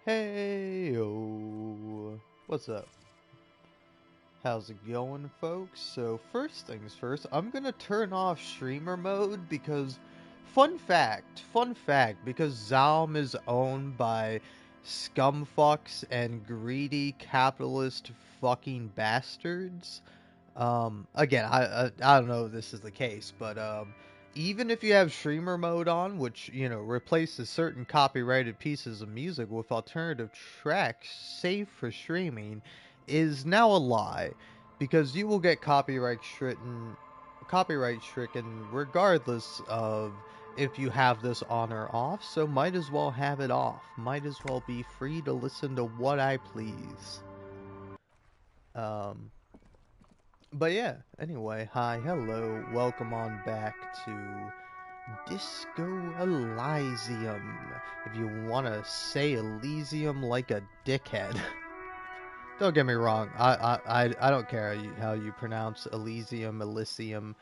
Hey, what's up? How's it going, folks? So, first things first, I'm gonna turn off streamer mode because, fun fact, because Zalm is owned by scumfucks and greedy capitalist fucking bastards. Again, I don't know if this is the case, but even if you have streamer mode on, which replaces certain copyrighted pieces of music with alternative tracks safe for streaming, is now a lie, because you will get copyright stricken regardless of if you have this on or off. So might as well have it off. Might as well be free to listen to what I please. Um, But yeah, anyway, hi, hello, welcome on back to Disco Elysium. If you want to say Elysium like a dickhead. Don't get me wrong, I don't care how you pronounce Elysium, Elysium.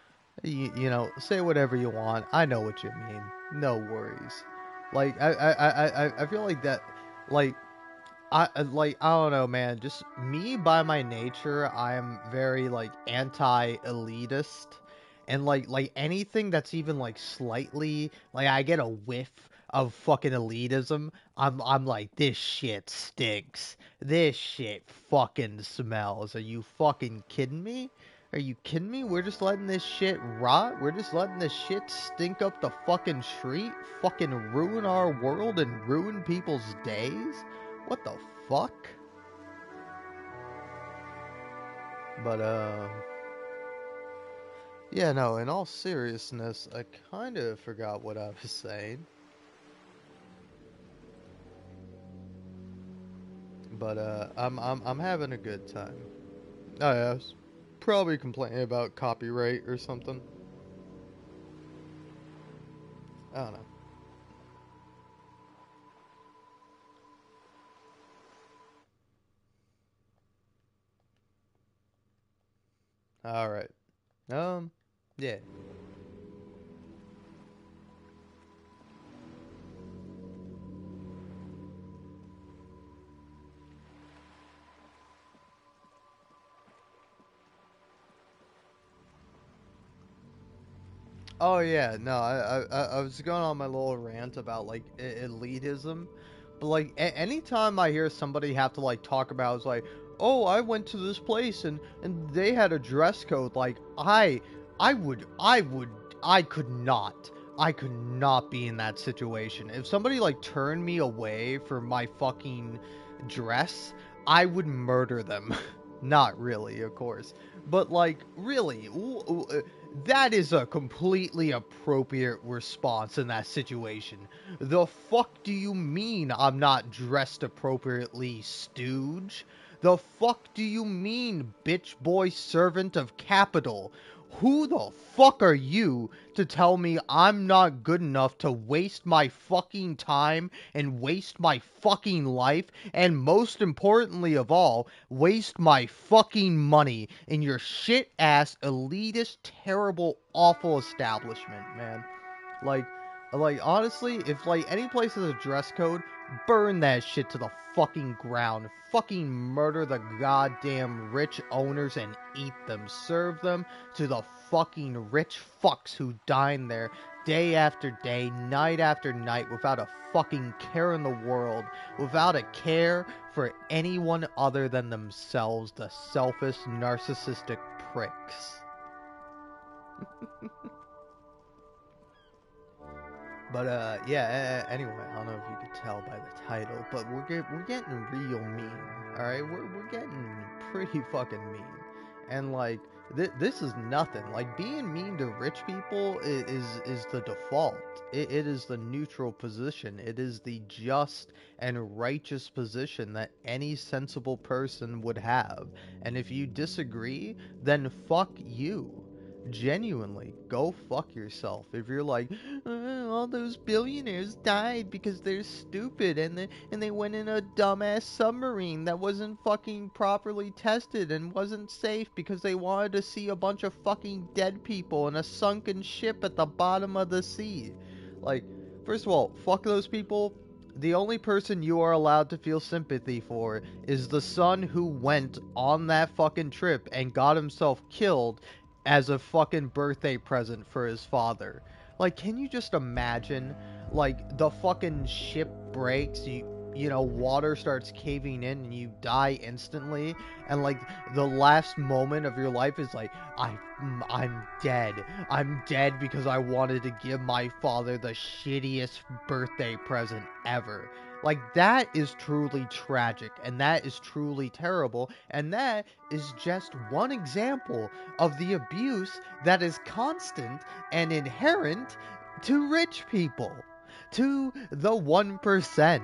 Say whatever you want. I know what you mean. No worries. Like, I feel like that, like, I don't know, man. Just me by my nature, I am very like anti-elitist, and like anything that's even like slightly like I get a whiff of fucking elitism, I'm like, this shit stinks. This shit fucking smells. Are you fucking kidding me? Are you kidding me? We're just letting this shit rot. We're just letting this shit stink up the fucking street, fucking ruin our world and ruin people's days. What the fuck? But, yeah, no, in all seriousness, I kind of forgot what I was saying. But, I'm having a good time. Oh, yeah, I was probably complaining about copyright or something. I don't know. Alright. Yeah. Oh, yeah, no, I was going on my little rant about, like, elitism. But, like, anytime I hear somebody have to, like, talk about, it's like, oh, I went to this place and they had a dress code. Like, I would, I would, I could not be in that situation. If somebody, like, turned me away for my fucking dress, I would murder them. Not really, of course. But, like, really, that is a completely appropriate response in that situation. The fuck do you mean I'm not dressed appropriately, stooge? The fuck do you mean, bitch boy servant of capital? Who the fuck are you to tell me I'm not good enough to waste my fucking time and waste my fucking life, and most importantly of all, waste my fucking money in your shit ass, elitist, terrible, awful establishment, man? Like, like honestly, if like any place has a dress code, burn that shit to the fucking ground. Fucking murder the goddamn rich owners and eat them. Serve them to the fucking rich fucks who dine there day after day, night after night, without a fucking care in the world, without a care for anyone other than themselves, the selfish, narcissistic pricks. But yeah. Anyway, I don't know if you could tell by the title, but we're getting real mean. All right, we're getting pretty fucking mean, and like this is nothing. Like being mean to rich people is the default. It is the neutral position. It is the just and righteous position that any sensible person would have. And if you disagree, then fuck you. Genuinely, go fuck yourself. If you're like, all those billionaires died because they're stupid and they went in a dumbass submarine that wasn't fucking properly tested and wasn't safe because they wanted to see a bunch of fucking dead people in a sunken ship at the bottom of the sea. Like, first of all, fuck those people. The only person you are allowed to feel sympathy for is the son who went on that fucking trip and got himself killed as a fucking birthday present for his father. Like, can you just imagine? Like, the fucking ship breaks, you know, water starts caving in and you die instantly, and like the last moment of your life is like, I'm dead. I'm dead because I wanted to give my father the shittiest birthday present ever. Like, that is truly tragic, and that is truly terrible, and that is just one example of the abuse that is constant and inherent to rich people, to the 1%,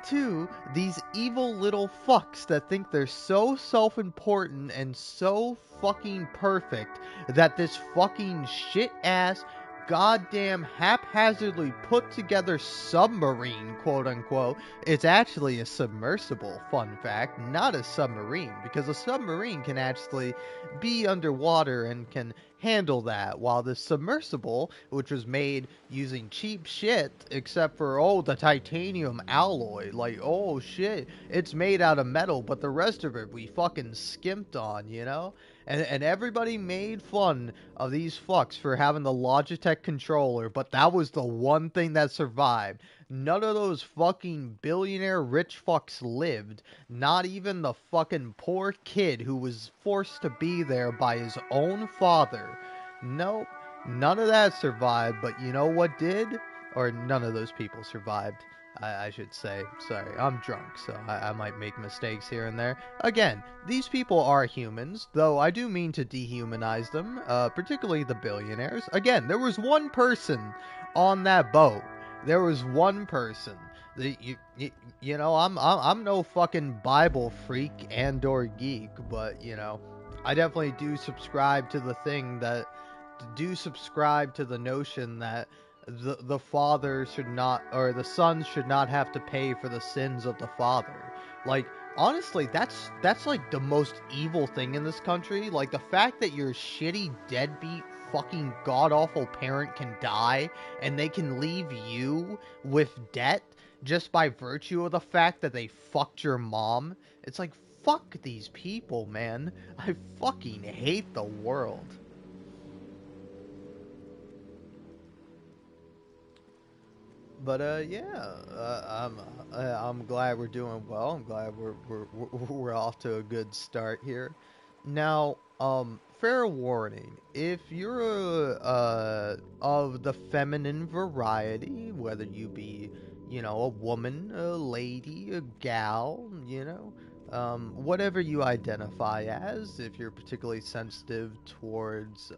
to these evil little fucks that think they're so self-important and so fucking perfect that this fucking shit-ass, goddamn haphazardly put together submarine, quote unquote, it's actually a submersible, fun fact, not a submarine, because a submarine can actually be underwater and can handle that, while the submersible, which was made using cheap shit, except for, oh, the titanium alloy, like, oh shit, it's made out of metal, but the rest of it we fucking skimped on, you know? And everybody made fun of these fucks for having the Logitech controller, but that was the one thing that survived. None of those fucking billionaire rich fucks lived. Not even the fucking poor kid who was forced to be there by his own father. Nope, none of that survived, but you know what did? Or none of those people survived, I should say. Sorry, I'm drunk, so I might make mistakes here and there. Again, these people are humans, though I do mean to dehumanize them, particularly the billionaires. Again, there was one person on that boat. There was one person. You know, I'm no fucking Bible freak and or geek, but you know, I definitely do subscribe to the thing that do subscribe to the notion that the father should not, or the son should not have to pay for the sins of the father. Like, honestly, that's like the most evil thing in this country. Like, the fact that your shitty deadbeat fucking god awful parent can die and they can leave you with debt just by virtue of the fact that they fucked your mom. It's like, fuck these people, man. I fucking hate the world. But yeah, I'm glad we're doing well. I'm glad we're off to a good start here. Now, fair warning: if you're of the feminine variety, whether you be, you know, a woman, a lady, a gal, you know, whatever you identify as, if you're particularly sensitive towards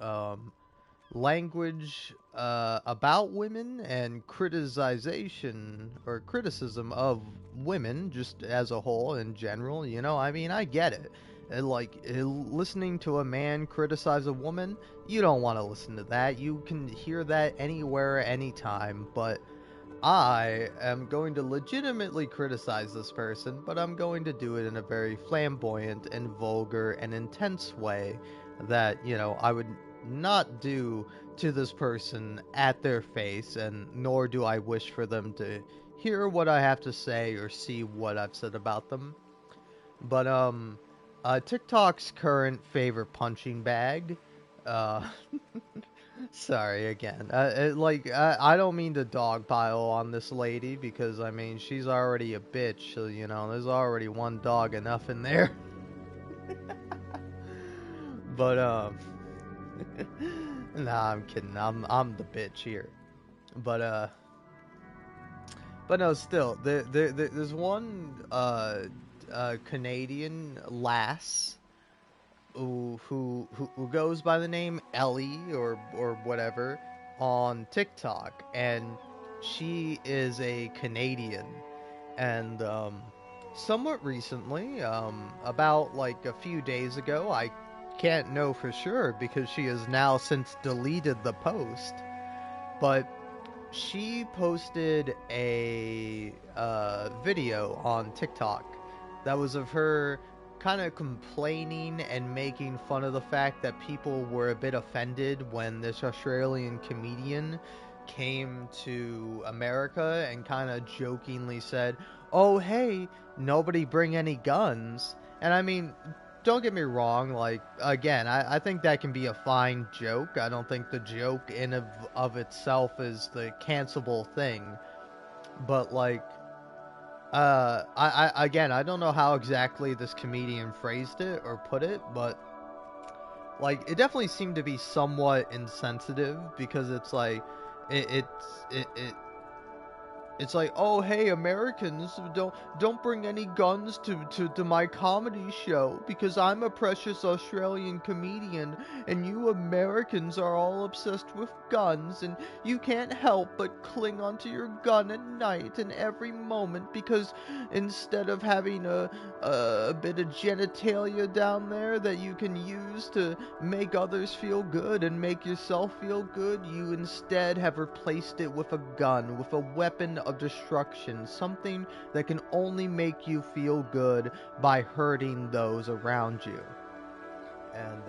language about women and criticization or criticism of women just as a whole in general, you know, I mean, I get it. Like, listening to a man criticize a woman, you don't want to listen to that. You can hear that anywhere, anytime, but I am going to legitimately criticize this person, but I'm going to do it in a very flamboyant and vulgar and intense way that, you know, I would not do to this person at their face, and nor do I wish for them to hear what I have to say or see what I've said about them. But, TikTok's current favorite punching bag, uh, sorry again. I don't mean to dogpile on this lady because I mean she's already a bitch. So you know, there's already one dog enough in there. But nah, I'm kidding. I'm the bitch here. But but no, still there's one Canadian lass who goes by the name Ellie or whatever on TikTok, and she is a Canadian, and somewhat recently, about like a few days ago, I can't know for sure because she has now since deleted the post, but she posted a video on TikTok that was of her kind of complaining and making fun of the fact that people were a bit offended when this Australian comedian came to America and kind of jokingly said, "Oh, hey, nobody bring any guns." And I mean, don't get me wrong, like, again, I think that can be a fine joke. I don't think the joke in of itself is the cancelable thing. But, like, again, I don't know how exactly this comedian phrased it or put it, but like it definitely seemed to be somewhat insensitive because it's like it it's it it's like, oh hey Americans, don't bring any guns to my comedy show because I'm a precious Australian comedian and you Americans are all obsessed with guns and you can't help but cling onto your gun at night and every moment because instead of having a bit of genitalia down there that you can use to make others feel good and make yourself feel good, you instead have replaced it with a gun, with a weapon of destruction, something that can only make you feel good by hurting those around you. And,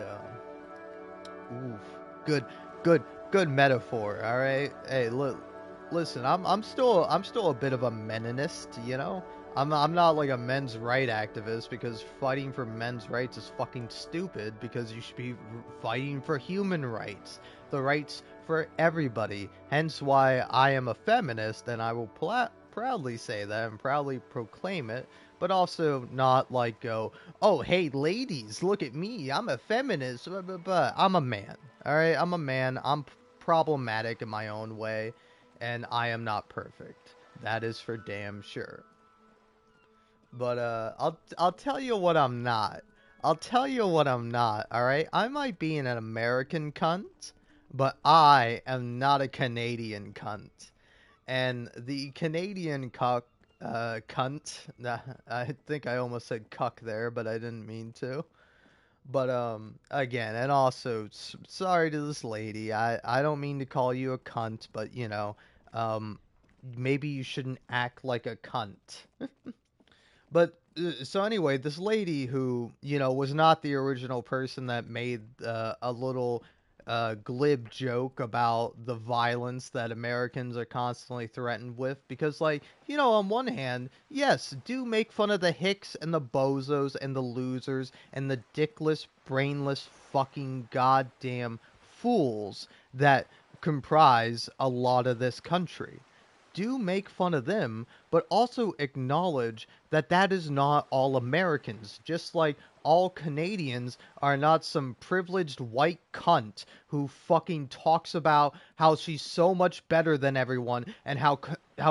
oof, good, good metaphor. All right, hey, look, listen, I'm still a bit of a meninist, you know. I'm not like a men's right activist because fighting for men's rights is fucking stupid because you should be fighting for human rights, the rights for everybody. Hence why I am a feminist and I will proudly say that and proudly proclaim it, but also not like go, oh hey ladies, look at me, I'm a feminist, blah, blah, blah. I'm a man. All right, I'm a man. I'm problematic in my own way, and I am not perfect. That is for damn sure. But I'll tell you what I'm not. I'll tell you what I'm not. All right, I might be an American cunt, but I am not a Canadian cunt. And the Canadian cunt. I think I almost said cuck there, but I didn't mean to. But again, and also sorry to this lady. I don't mean to call you a cunt, but you know, um maybe you shouldn't act like a cunt. But so anyway, this lady who, you know, was not the original person that made a little glib joke about the violence that Americans are constantly threatened with. Because, like, you know, on one hand, yes, do make fun of the hicks and the bozos and the losers and the dickless, brainless, fucking goddamn fools that comprise a lot of this country. Do make fun of them, but also acknowledge that that is not all Americans. Just like all Canadians are not some privileged white cunt who fucking talks about how she's so much better than everyone and how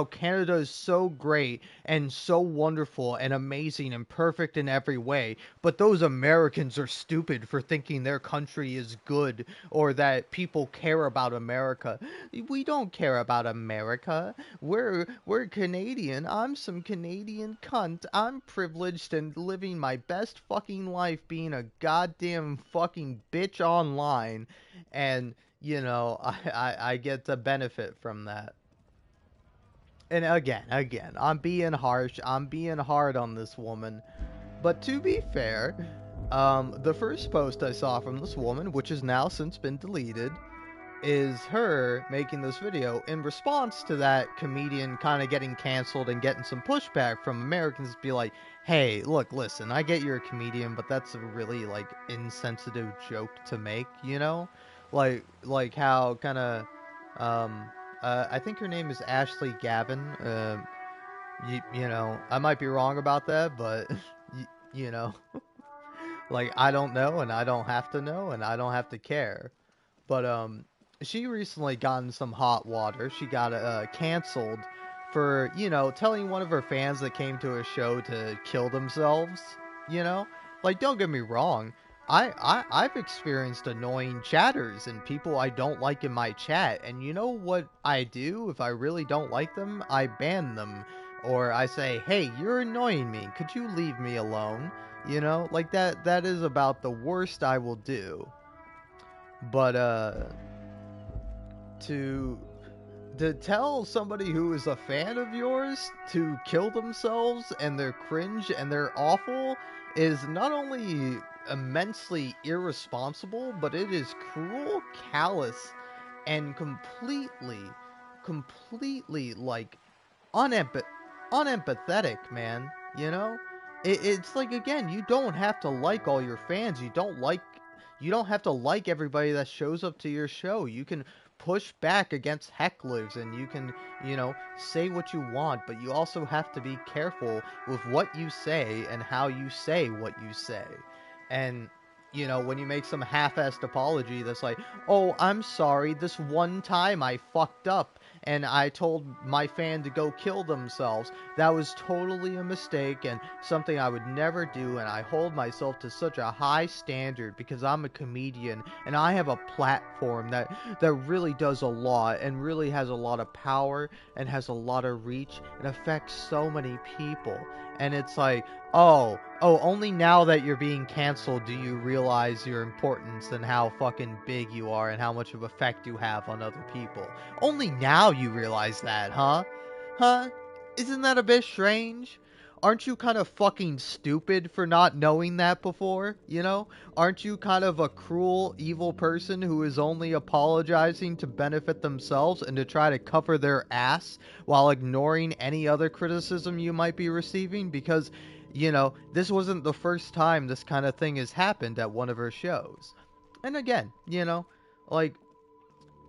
Canada is so great and so wonderful and amazing and perfect in every way. But those Americans are stupid for thinking their country is good or that people care about America. We don't care about America. We're Canadian. I'm some Canadian cunt. I'm privileged and living my best fucking life being a goddamn fucking bitch online, and you know I get the benefit from that. And again, I'm being harsh. I'm being hard on this woman. But to be fair, the first post I saw from this woman, which has now since been deleted, is her making this video in response to that comedian kind of getting canceled and getting some pushback from Americans be like, hey, look, listen, I get you're a comedian, but that's a really like insensitive joke to make, you know? Like how kind of I think her name is Ashley Gavin. You know, I might be wrong about that, but you know, like I don't know and I don't have to know and I don't have to care. But she recently got in some hot water. She got canceled for, you know, telling one of her fans that came to a show to kill themselves. You know, like don't get me wrong. I've experienced annoying chatters and people I don't like in my chat, and you know what I do if I really don't like them? I ban them, or I say, hey, you're annoying me. Could you leave me alone? You know, like that is about the worst I will do. But to tell somebody who is a fan of yours to kill themselves and they're cringe and they're awful is not only immensely irresponsible, but it is cruel, callous, and completely completely like unempath- unempathetic, man. You know, it's like, again, you don't have to like all your fans. You don't have to like everybody that shows up to your show. You can push back against hecklers, and you can, say what you want, but you also have to be careful with what you say and how you say what you say. And when you make some half-assed apology that's like, oh, I'm sorry, this one time I fucked up and I told my fan to go kill themselves. That was totally a mistake and something I would never do, and I hold myself to such a high standard because I'm a comedian and I have a platform that really does a lot and really has a lot of power and has a lot of reach and affects so many people. And it's like, oh, only now that you're being canceled do you realize your importance and how fucking big you are and how much of effect you have on other people. Only now you realize that, huh? Huh? Isn't that a bit strange? Aren't you kind of fucking stupid for not knowing that before, you know? Aren't you kind of a cruel, evil person who is only apologizing to benefit themselves and to try to cover their ass while ignoring any other criticism you might be receiving? Because, this wasn't the first time this kind of thing has happened at one of her shows. And again, like,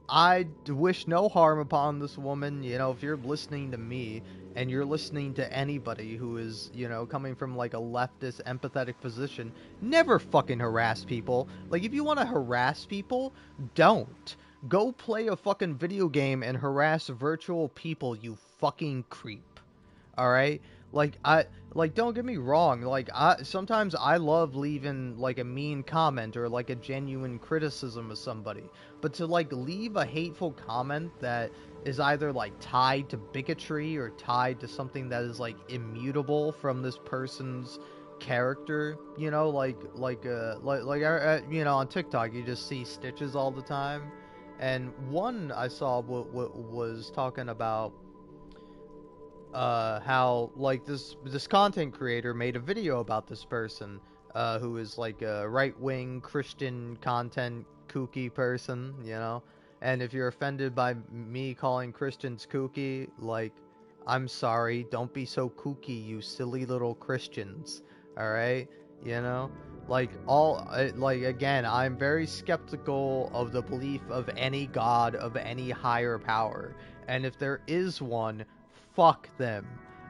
I wish no harm upon this woman. If you're listening to me and you're listening to anybody who is, coming from like a leftist, empathetic position, never fucking harass people. Like, if you want to harass people, don't. Go play a fucking video game and harass virtual people, you fucking creep. All right, don't get me wrong, like, I sometimes I love leaving like a mean comment or like a genuine criticism of somebody, but to like leave a hateful comment that is either like tied to bigotry or tied to something that is like immutable from this person's character, on TikTok you just see stitches all the time. And one I saw was talking about how like this content creator made a video about this person who is like a right-wing Christian content kooky person, and if you're offended by me calling Christians kooky, like, I'm sorry, don't be so kooky, you silly little Christians. All right, you know like, again, I'm very skeptical of the belief of any god, of any higher power, and if there is one, fuck them.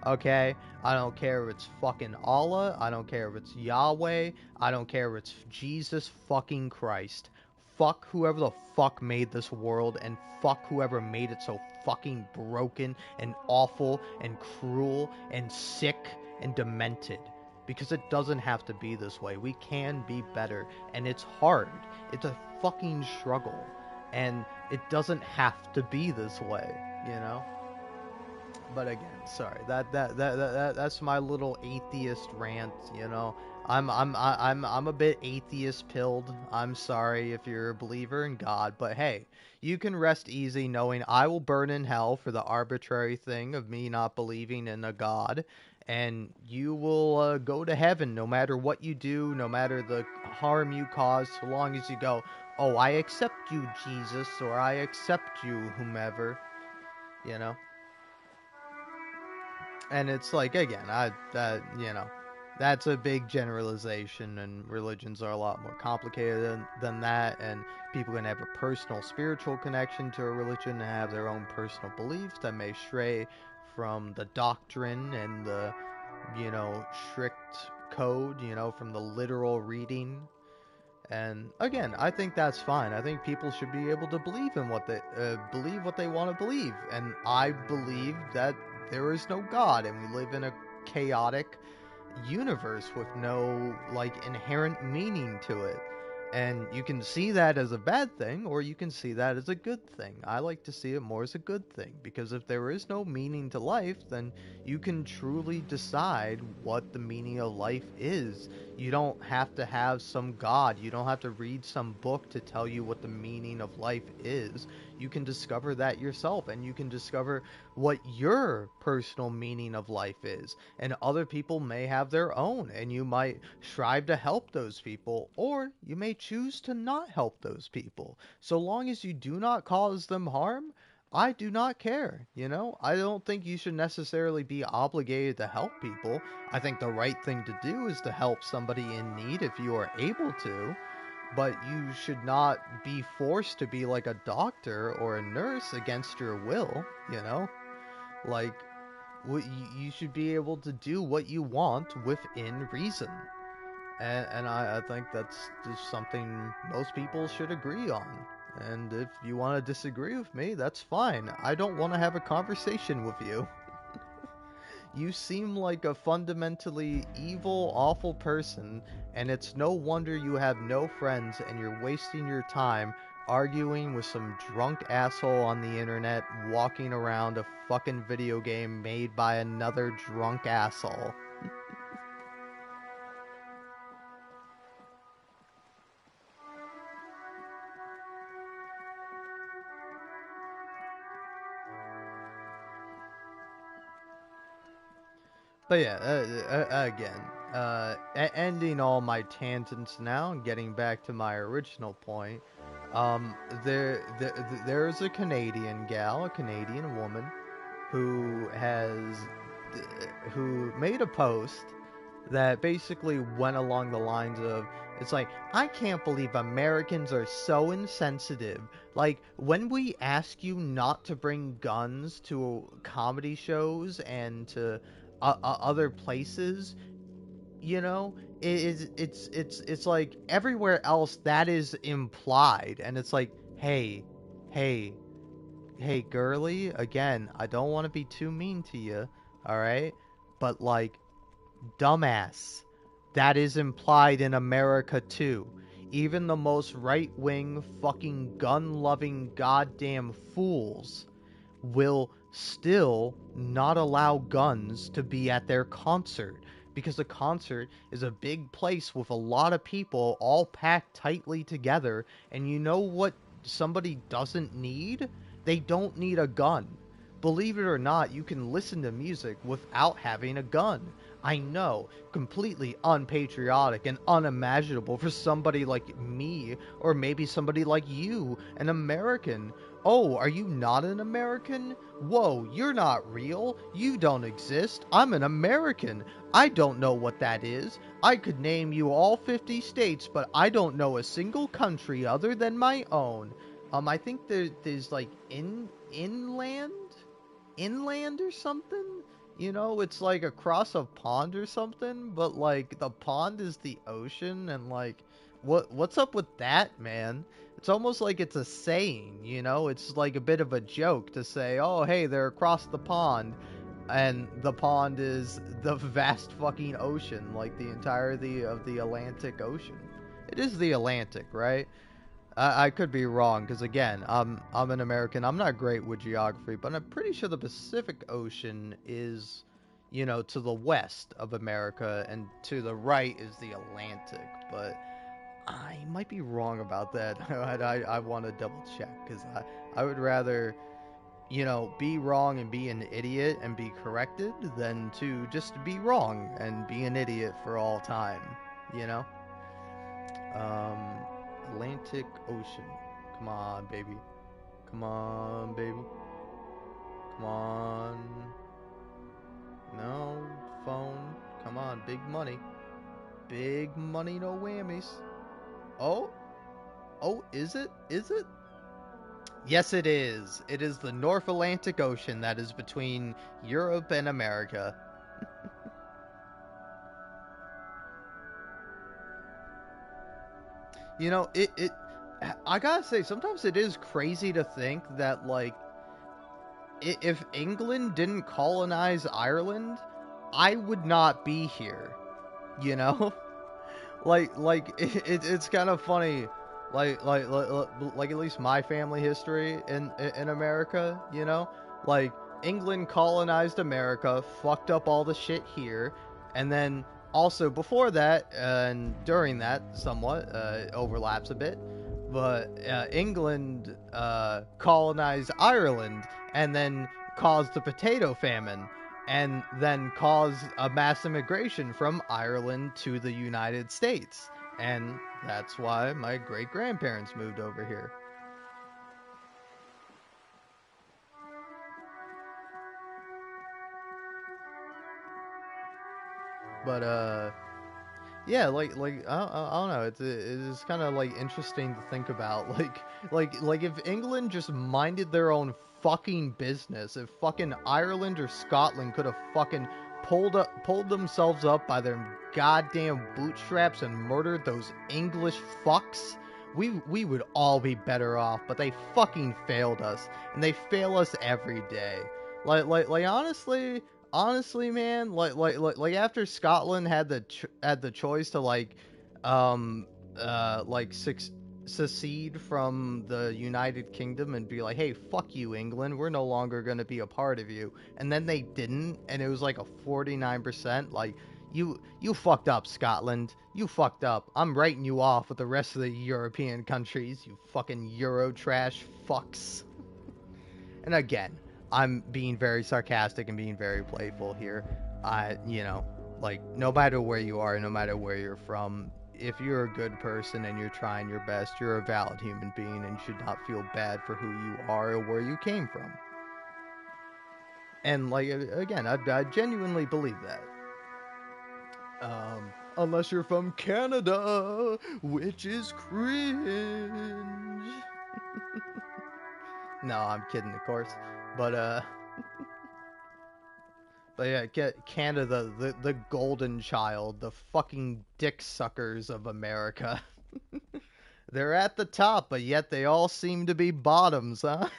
Okay? I don't care if it's fucking Allah. I don't care if it's Yahweh. I don't care if it's Jesus fucking Christ. Fuck whoever the fuck made this world, and fuck whoever made it so fucking broken and awful and cruel and sick and demented. Because it doesn't have to be this way. We can be better. And it's hard. It's a fucking struggle. And it doesn't have to be this way, you know? But again, sorry. That's my little atheist rant. I'm a bit atheist pilled. I'm sorry if you're a believer in God, but hey, you can rest easy knowing I will burn in hell for the arbitrary thing of me not believing in a God, and you will go to heaven no matter what you do, no matter the harm you cause, so long as you go, oh, I accept you, Jesus, or I accept you, whomever, you know. And it's like, again, that's a big generalization, and religions are a lot more complicated than that, and people can have a personal spiritual connection to a religion and have their own personal beliefs that may stray from the doctrine and the, strict code, from the literal reading. And again, I think that's fine. I think people should be able to believe what they want to believe. And I believe that there is no God, and we live in a chaotic universe with no like inherent meaning to it. And you can see that as a bad thing, or you can see that as a good thing. I like to see it more as a good thing, because if there is no meaning to life, then you can truly decide what the meaning of life is. You don't have to have some god, you don't have to read some book to tell you what the meaning of life is. You can discover that yourself, and you can discover what your personal meaning of life is. And other people may have their own, and you might strive to help those people, or you may choose to not help those people. So long as you do not cause them harm, I do not care, you know? I don't think you should necessarily be obligated to help people. I think the right thing to do is to help somebody in need if you are able to, but you should not be forced to be like a doctor or a nurse against your will, you know? Like, you should be able to do what you want within reason. And I think that's just something most people should agree on. And if you want to disagree with me, that's fine. I don't want to have a conversation with you. You seem like a fundamentally evil, awful person, and it's no wonder you have no friends and you're wasting your time arguing with some drunk asshole on the internet walking around a fucking video game made by another drunk asshole. But yeah, again, ending all my tangents now and getting back to my original point. Um, there's a Canadian gal, a Canadian woman, who who made a post that basically went along the lines of, it's like, I can't believe Americans are so insensitive. Like, when we ask you not to bring guns to comedy shows and to other places, you know, it's like everywhere else that is implied, and it's like, hey, hey, girly, again, I don't want to be too mean to you, all right? But like, dumbass. That is implied in America too. Even the most right wing, fucking gun loving goddamn fools will still not allow guns to be at their concert because a concert is a big place with a lot of people all packed tightly together. And you know what somebody doesn't need? They don't need a gun. Believe it or not, you can listen to music without having a gun. I know, completely unpatriotic and unimaginable for somebody like me, or maybe somebody like you, an American. Oh, are you not an American? Whoa, you're not real. You don't exist. I'm an American. I don't know what that is. I could name you all 50 states, but I don't know a single country other than my own. I think there's like inland or something. You know, it's like across a pond or something, but like the pond is the ocean, and like, what's up with that, man? It's almost like it's a saying, you know? It's like a bit of a joke to say, oh, hey, they're across the pond, and the pond is the vast fucking ocean, like the entirety of the Atlantic Ocean. It is the Atlantic, right? I could be wrong because again, I'm an American. I'm not great with geography, but I'm pretty sure the Pacific Ocean is, you know, to the west of America, and to the right is the Atlantic. But I might be wrong about that. I want to double check because I would rather, you know, be wrong and be an idiot and be corrected than to just be wrong and be an idiot for all time. You know. Um, Atlantic Ocean. Come on, baby. Come on, baby. Come on. No phone. Come on, big money. Big money, no whammies. Oh, oh, is it? Is it? Yes, it is. It is the North Atlantic Ocean that is between Europe and America. You know, I gotta say, sometimes it is crazy to think that, like, if England didn't colonize Ireland, I would not be here. You know, it's kind of funny, like at least my family history in America. You know, like England colonized America, fucked up all the shit here, and then also before that and during that, somewhat overlaps a bit. But England colonized Ireland and then caused the potato famine, and then caused a mass immigration from Ireland to the United States. And that's why my great grandparents moved over here. But yeah, I don't know. It's kind of like interesting to think about. Like if England just minded their own fucking business, if fucking Ireland or Scotland could have fucking pulled themselves up by their goddamn bootstraps and murdered those English fucks, we would all be better off. But they fucking failed us, and they fail us every day. Like honestly, man, like after Scotland had the choice to um like secede from the United Kingdom and be like, hey, fuck you, England, we're no longer gonna be a part of you, and then they didn't, and it was like a 49%. Like, you fucked up, Scotland. You fucked up. I'm writing you off with the rest of the European countries. You fucking Euro trash fucks. And again, I'm being very sarcastic and being very playful here. You know, like, no matter where you are, no matter where you're from, if you're a good person and you're trying your best, you're a valid human being and should not feel bad for who you are or where you came from. And like again, I genuinely believe that. Unless you're from Canada, which is cringe. No, I'm kidding, of course. But But yeah, get Canada, the golden child, the fucking dick suckers of America. They're at the top, but yet they all seem to be bottoms, huh?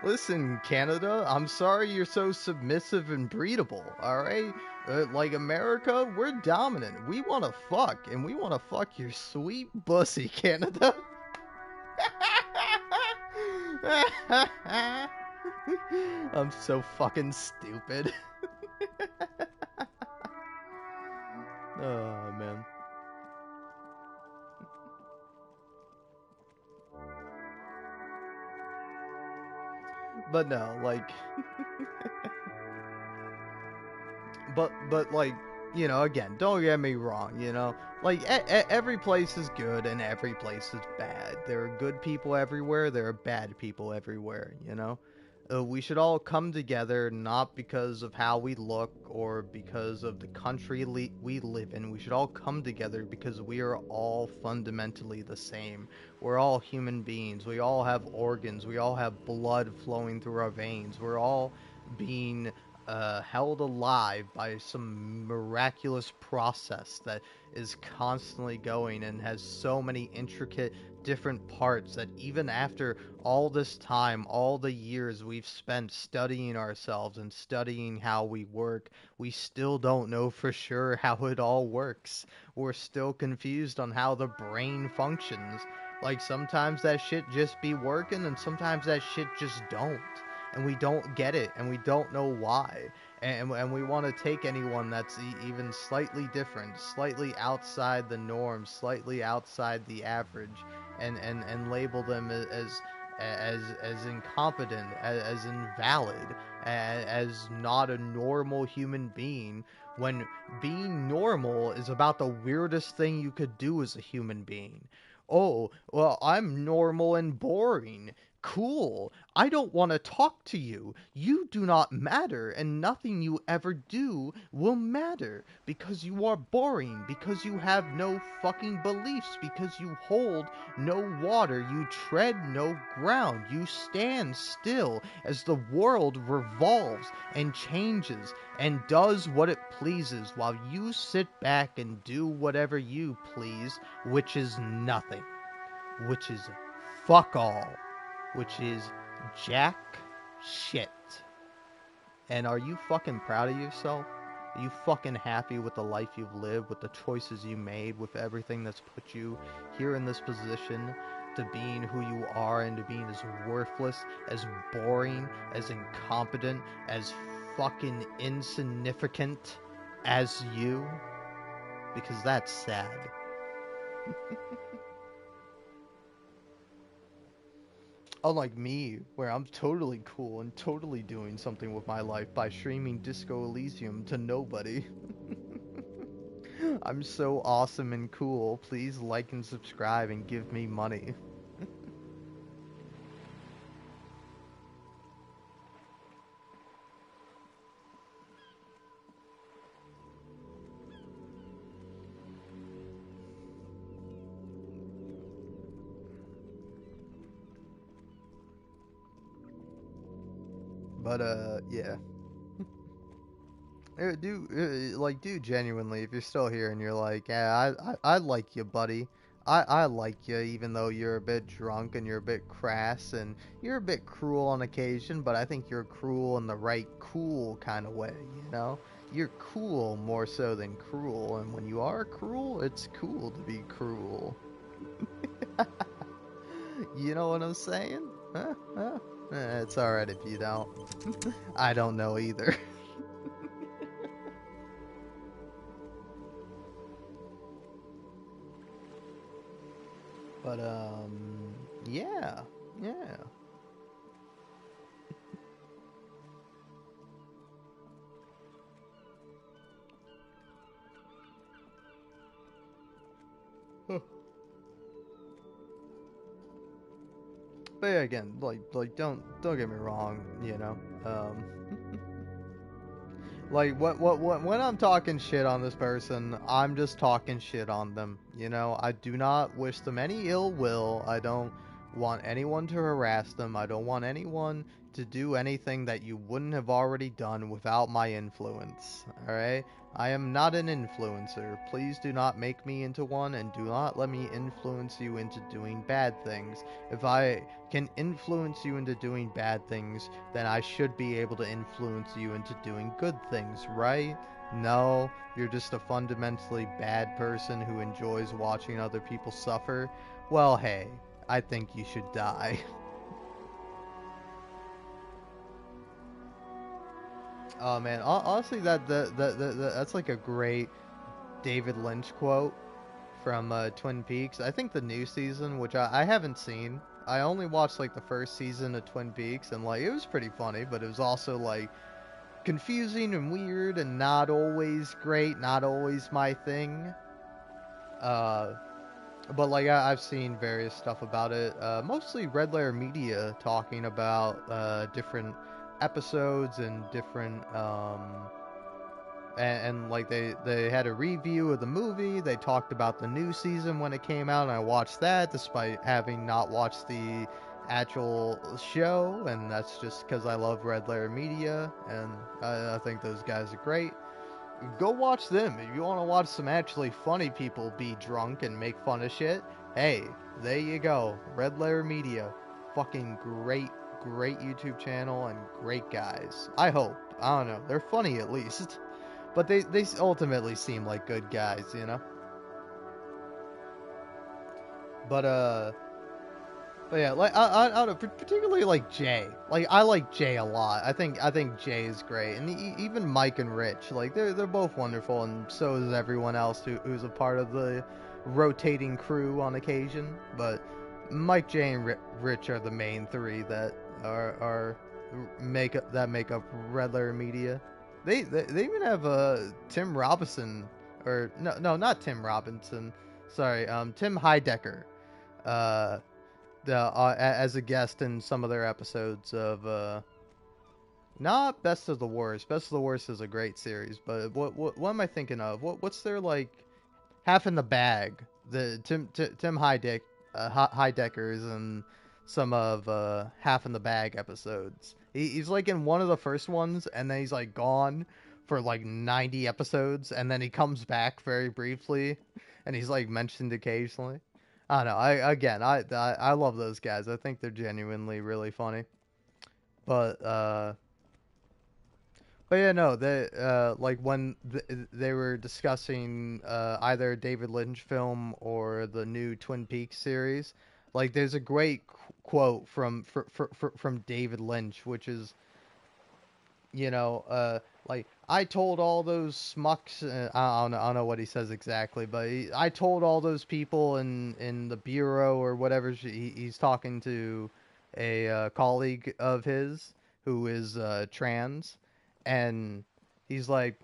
Listen, Canada, I'm sorry you're so submissive and breedable, alright? Like America, we're dominant. We want to fuck, and we want to fuck your sweet pussy, Canada. I'm so fucking stupid. Oh, man. But no, like, but like, again, don't get me wrong, like every place is good and every place is bad. There are good people everywhere, there are bad people everywhere. We should all come together not because of how we look or because of the country we live in. We should all come together because we are all fundamentally the same. We're all human beings. We all have organs. We all have blood flowing through our veins. We're all being held alive by some miraculous process that is constantly going and has so many intricate different parts that even after all this time, all the years we've spent studying ourselves and studying how we work, we still don't know for sure how it all works. We're still confused on how the brain functions. Like, sometimes that shit just be working and sometimes that shit just don't, and we don't get it and we don't know why, and we want to take anyone that's even slightly different, slightly outside the norm, slightly outside the average, and label them as incompetent, as invalid, as not a normal human being, when being normal is about the weirdest thing you could do as a human being. Oh, well, I'm normal and boring. Cool. I don't want to talk to you. You do not matter, and nothing you ever do will matter because you are boring, because you have no fucking beliefs, because you hold no water, you tread no ground, you stand still as the world revolves and changes and does what it pleases while you sit back and do whatever you please, which is nothing, which is fuck all, which is jack shit. And are you fucking proud of yourself? Are you fucking happy with the life you've lived, with the choices you made, with everything that's put you here in this position, to being who you are and to being as worthless, as boring, as incompetent, as fucking insignificant as you? Because that's sad. Unlike me, where I'm totally cool and totally doing something with my life by streaming Disco Elysium to nobody. I'm so awesome and cool. Please like and subscribe and give me money. But yeah. Do genuinely, if you're still here and you're like, yeah, I like you, buddy. I like you, even though you're a bit drunk and you're a bit crass and you're a bit cruel on occasion, but I think you're cruel in the right cool kind of way, you know? You're cool more so than cruel, and when you are cruel, it's cool to be cruel. You know what I'm saying? Huh? Huh? It's alright if you don't. I don't know either. But yeah, yeah. Huh. But yeah, again, don't get me wrong, you know. Um, what when I'm talking shit on this person, I'm just talking shit on them. You know, I do not wish them any ill will. I don't want anyone to harass them. I don't want anyone to do anything that you wouldn't have already done without my influence. All right? I am not an influencer. Please do not make me into one and do not let me influence you into doing bad things. If I can influence you into doing bad things, then I should be able to influence you into doing good things, right? No, you're just a fundamentally bad person who enjoys watching other people suffer. Well, hey, I think you should die. Oh man, honestly, that's like a great David Lynch quote from Twin Peaks. I think the new season, which I haven't seen, I only watched like the first season of Twin Peaks, and like it was pretty funny, but it was also like confusing and weird and not always great, not always my thing. Uh, but like I've seen various stuff about it, mostly Red Letter Media talking about different episodes and different and like they had a review of the movie. They talked about the new season when it came out, and I watched that despite having not watched the actual show, and that's just because I love Red Letter Media, and I think those guys are great. Go watch them if you want to watch some actually funny people be drunk and make fun of shit. Hey, there you go, Red Letter Media, fucking great YouTube channel and great guys. I hope. I don't know. They're funny at least. But they ultimately seem like good guys, you know. But but yeah, like I don't know, particularly like Jay. Like I like Jay a lot. I think Jay is great, and even Mike and Rich, like they're both wonderful, and so is everyone else who's a part of the rotating crew on occasion. But Mike, Jay, and Rich are the main three that are make up Red Letter Media. They even have Tim Robinson, or not Tim Robinson. Sorry, Tim Heidecker. Uh, as a guest in some of their episodes of not Best of the Worst. Best of the Worst is a great series, but what am I thinking of? What's their like Half in the Bag? The Tim Heidecker's and some of Half in the Bag episodes. He's like in one of the first ones, and then he's like gone for like 90 episodes, and then he comes back very briefly, and he's like mentioned occasionally. I don't know. I love those guys. I think they're genuinely really funny. But yeah, no, they like when they were discussing either a David Lynch film or the new Twin Peaks series, like there's a great quote from David Lynch, which is, you know, like I told all those smucks. I don't know what he says exactly, but I told all those people in the bureau or whatever. He's talking to a colleague of his who is trans, and he's like,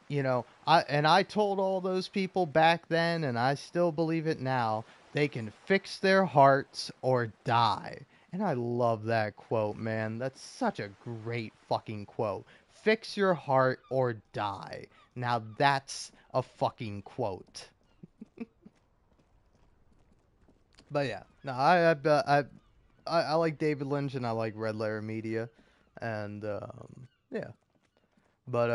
you know, I told all those people back then, and I still believe it now. They can fix their hearts or die. And I love that quote, man. That's such a great fucking quote. Fix your heart or die. Now that's a fucking quote. But yeah, no, I like David Lynch and I like Red Letter Media. And yeah, but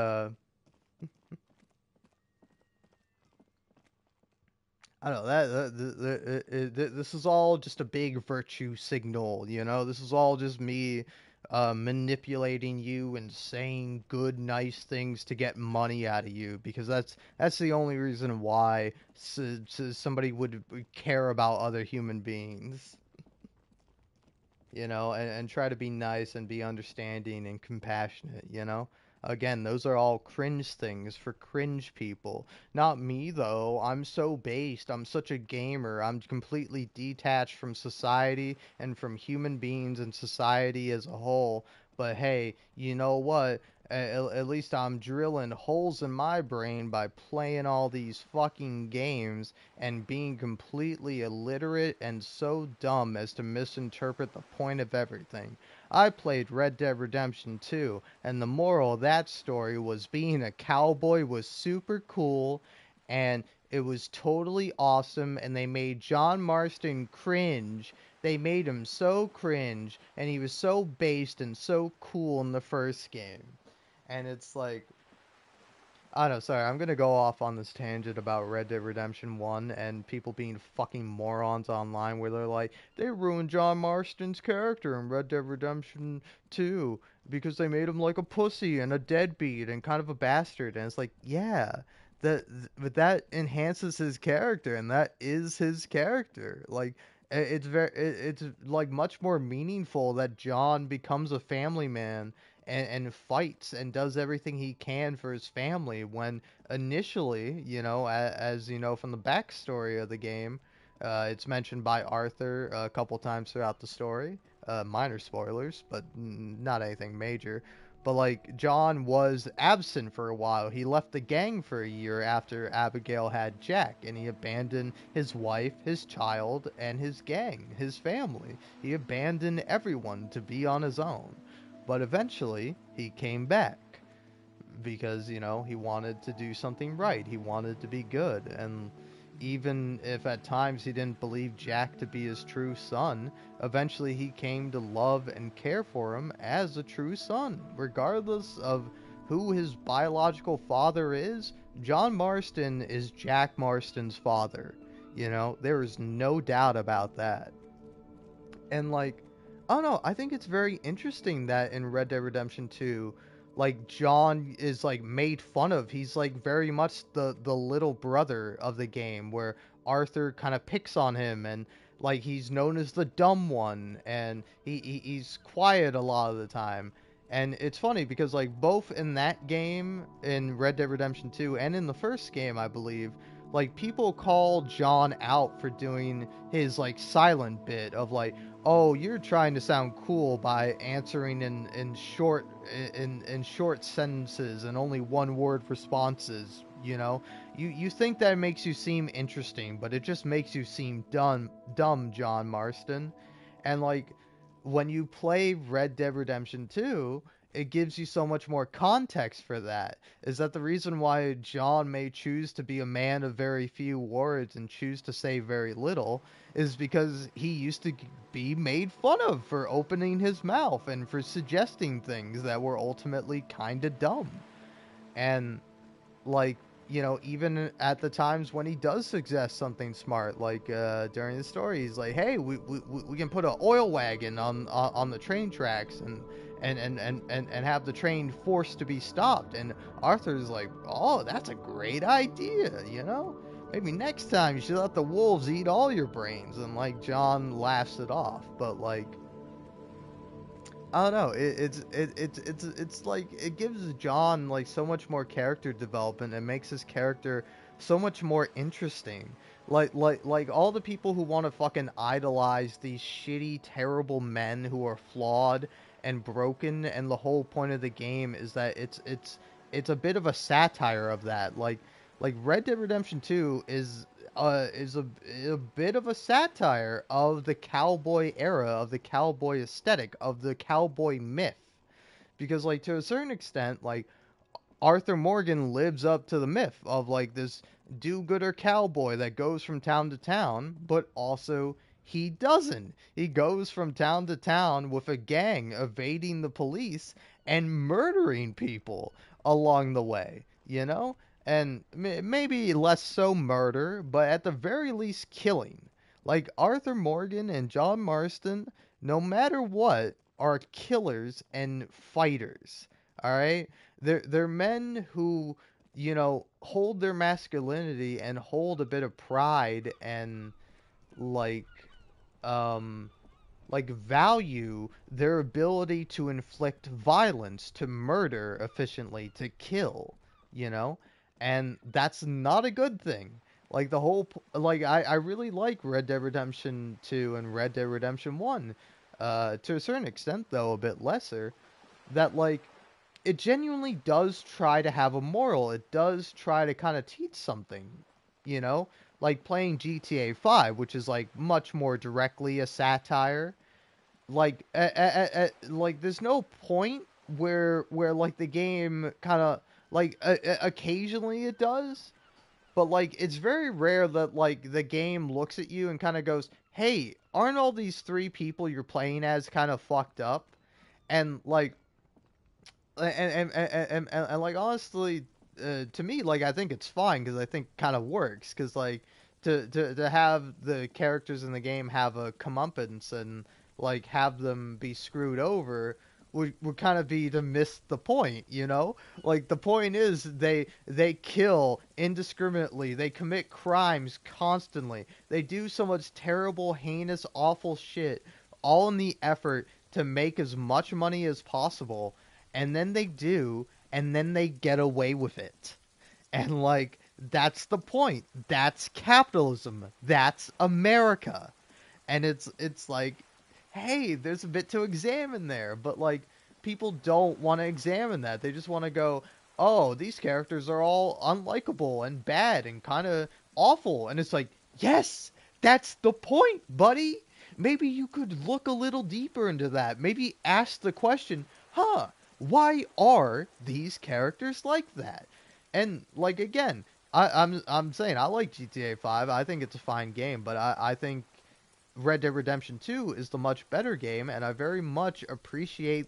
I don't know this is all just a big virtue signal, you know. This is all just me manipulating you and saying good, nice things to get money out of you because that's the only reason why somebody would care about other human beings, you know, and try to be nice and be understanding and compassionate, you know? Again, those are all cringe things for cringe people. Not me, though. I'm so based. I'm such a gamer. I'm completely detached from society and from human beings and society as a whole. But hey, you know what? At least I'm drilling holes in my brain by playing all these fucking games and being completely illiterate and so dumb as to misinterpret the point of everything. I played Red Dead Redemption 2, and the moral of that story was being a cowboy was super cool and it was totally awesome, and they made John Marston cringe. They made him so cringe, and he was so based and so cool in the first game. And it's like, I don't know, sorry, I'm gonna go off on this tangent about Red Dead Redemption 1 and people being fucking morons online where they're like, they ruined John Marston's character in Red Dead Redemption 2 because they made him like a pussy and a deadbeat and kind of a bastard. And it's like, yeah, but that enhances his character and that is his character. Like, it's like much more meaningful that John becomes a family man and fights and does everything he can for his family when initially, you know, as you know from the backstory of the game, it's mentioned by Arthur a couple times throughout the story. Minor spoilers, but not anything major. But like John was absent for a while. He left the gang for a year after Abigail had Jack, and he abandoned his wife, his child, and his gang, his family. He abandoned everyone to be on his own. But eventually, he came back because, you know, he wanted to do something right. He wanted to be good. And even if at times he didn't believe Jack to be his true son, eventually he came to love and care for him as a true son. Regardless of who his biological father is, John Marston is Jack Marston's father. You know, there is no doubt about that. And like, I don't know, I think it's very interesting that in Red Dead Redemption 2, like John is like made fun of. He's like very much the little brother of the game where Arthur kind of picks on him and like he's known as the dumb one and he's quiet a lot of the time. And it's funny because like both in that game in Red Dead Redemption 2 and in the first game, I believe, like people call John out for doing his like silent bit of like, oh, you're trying to sound cool by answering in short sentences and only one word responses, you know. You think that makes you seem interesting, but it just makes you seem dumb, John Marston. And like when you play Red Dead Redemption 2, it gives you so much more context for that. Is that the reason why John may choose to be a man of very few words and choose to say very little is because he used to be made fun of for opening his mouth and for suggesting things that were ultimately kind of dumb. And like, you know, even at the times when he does suggest something smart, like during the story, he's like, hey, we can put an oil wagon on the train tracks and have the train forced to be stopped. And Arthur's like, oh, that's a great idea, you know. Maybe next time you should let the wolves eat all your brains. And like John laughs it off, but like, I don't know. It's like it gives John like so much more character development and makes his character so much more interesting. Like all the people who want to fucking idolize these shitty, terrible men who are flawed and broken, and the whole point of the game is that it's a bit of a satire of that. Like Red Dead Redemption 2 is a bit of a satire of the cowboy era, of the cowboy aesthetic, of the cowboy myth. Because like to a certain extent, like Arthur Morgan lives up to the myth of like this do-gooder cowboy that goes from town to town, but also He doesn't. He goes from town to town with a gang, evading the police and murdering people along the way, you know? And maybe less so murder, but at the very least killing. Like Arthur Morgan and John Marston, no matter what, are killers and fighters. All right? They're men who, hold their masculinity and hold a bit of pride and like um value their ability to inflict violence, to murder efficiently, to kill, you know? And that's not a good thing. Like the whole I really like Red Dead Redemption 2 and Red Dead Redemption 1 to a certain extent though a bit lesser, that it genuinely does try to have a moral. It does try to kind of teach something, you know? Like playing GTA 5, which is like much more directly a satire. Like there's no point where like the game kind of occasionally it does, but like it's very rare that like the game looks at you and kind of goes, "Hey, aren't all these three people you're playing as kind of fucked up?" And like and like honestly, to me, like I think it's fine because I think kind of works because like to have the characters in the game have a comeuppance and like have them be screwed over would kind of be to miss the point, you know? Like the point is they kill indiscriminately, they commit crimes constantly, they do so much terrible, heinous, awful shit, all in the effort to make as much money as possible, and then they do, and then they get away with it. And like that's the point. That's capitalism. That's America. And it's like, hey, there's a bit to examine there, but like people don't want to examine that. They just want to go, "Oh, these characters are all unlikable and bad and kind of awful." And it's like, "Yes, that's the point, buddy. Maybe you could look a little deeper into that. Maybe ask the question, huh, why are these characters like that?" And like again, I'm saying I like GTA 5. I think it's a fine game, but I think Red Dead Redemption 2 is the much better game, and I very much appreciate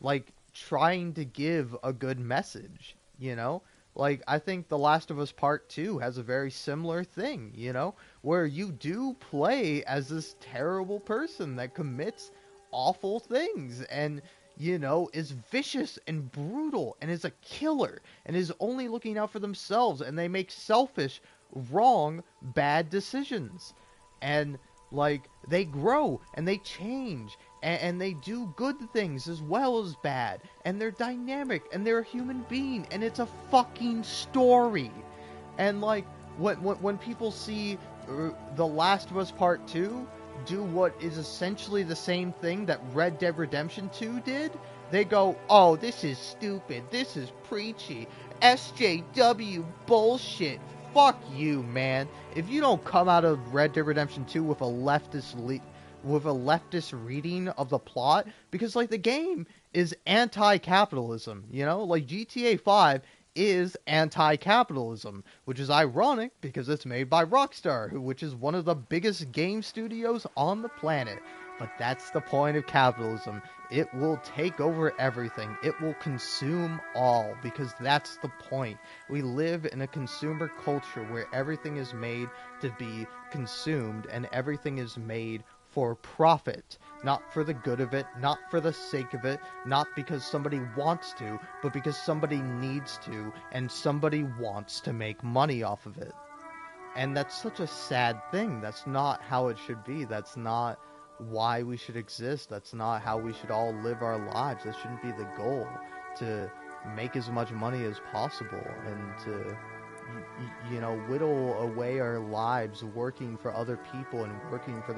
like trying to give a good message, you know? Like I think The Last of Us Part 2 has a very similar thing, you know, where you do play as this terrible person that commits awful things and is vicious and brutal and is a killer and is only looking out for themselves, and they make selfish, wrong, bad decisions. And like they grow and they change and they do good things as well as bad, and they're dynamic and they're a human being, and it's a fucking story. And like when people see The Last of Us Part 2 do what is essentially the same thing that Red Dead Redemption 2 did, they go, "Oh, this is stupid. This is preachy. SJW bullshit. Fuck you, man. If you don't come out of Red Dead Redemption 2 with with a leftist reading of the plot, because like the game is anti-capitalism, like GTA 5 is anti-capitalism, which is ironic because it's made by Rockstar, which is one of the biggest game studios on the planet. But that's the point of capitalism. It will take over everything. It will consume all, because that's the point. We live in a consumer culture where everything is made to be consumed, and everything is made for profit, not for the good of it, not for the sake of it, not because somebody wants to, but because somebody needs to, and somebody wants to make money off of it. And that's such a sad thing. That's not how it should be. That's not why we should exist. That's not how we should all live our lives. That shouldn't be the goal, to make as much money as possible and to whittle away our lives working for other people and working for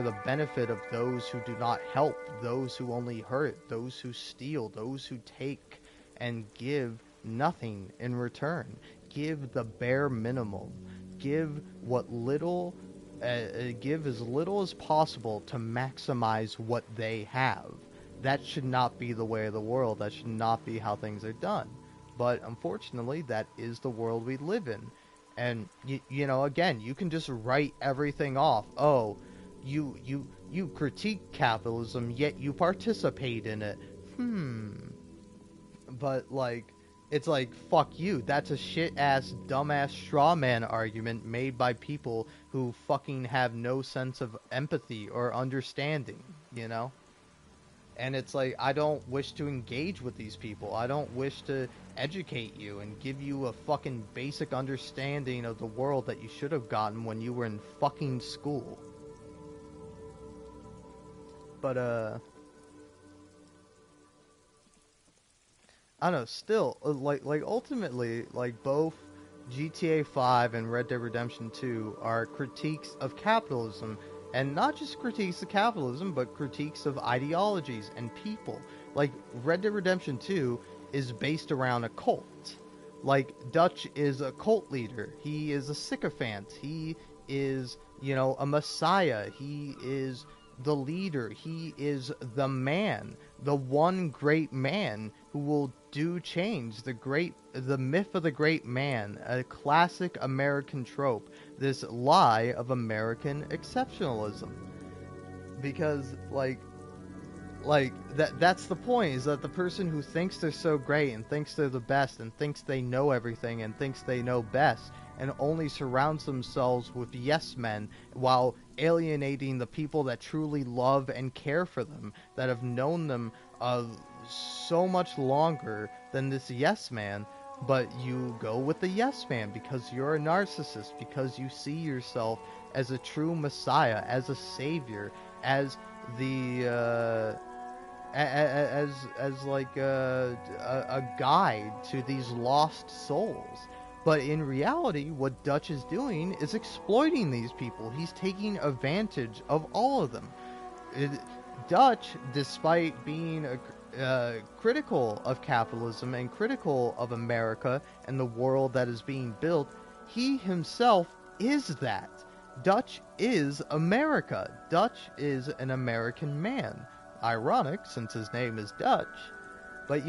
the benefit of those who do not help, those who only hurt, those who steal, those who take and give nothing in return. Give the bare minimum. Give what little, give as little as possible to maximize what they have. That should not be the way of the world. That should not be how things are done. But unfortunately, that is the world we live in. And, again, you can just write everything off. Oh, you critique capitalism, yet you participate in it. Hmm. But like, it's like, fuck you. That's a shit ass, dumbass straw man argument made by people who fucking have no sense of empathy or understanding, you know? And it's like, I don't wish to engage with these people. I don't wish to educate you and give you a fucking basic understanding of the world that you should have gotten when you were in fucking school. But, I don't know, still, like ultimately, like both GTA 5 and Red Dead Redemption 2 are critiques of capitalism, and not just critiques of capitalism, but critiques of ideologies and people. Like Red Dead Redemption 2 is based around a cult. Like Dutch is a cult leader. He is a sycophant. He is, a messiah. He is the leader. He is the man, the one great man who will do change. The myth of the great man, a classic American trope. This lie of American exceptionalism. Because that's the point, is that the person who thinks they're so great and thinks they're the best and thinks they know everything and thinks they know best and only surrounds themselves with yes men while alienating the people that truly love and care for them, that have known them so much longer than this yes man. But you go with the yes man because you're a narcissist, because you see yourself as a true messiah, as a savior, as the as like a guide to these lost souls. But in reality, what Dutch is doing is exploiting these people. He's taking advantage of all of them. It, Dutch, despite being critical of capitalism and critical of America and the world that is being built, he himself is that. Dutch is America. Dutch is an American man. Ironic, since his name is Dutch. But,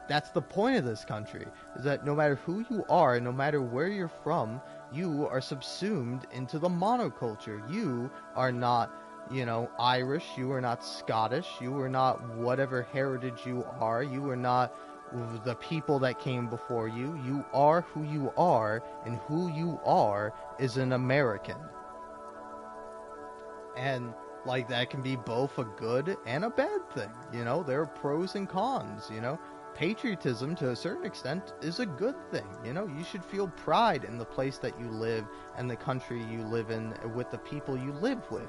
that's the point of this country, is that no matter who you are, no matter where you're from, you are subsumed into the monoculture. You are not, Irish, you are not Scottish, you are not whatever heritage you are, you are not the people that came before you. You are who you are, and who you are is an American. And like, that can be both a good and a bad thing. There are pros and cons. Patriotism, to a certain extent, is a good thing. You should feel pride in the place that you live and the country you live in with the people you live with.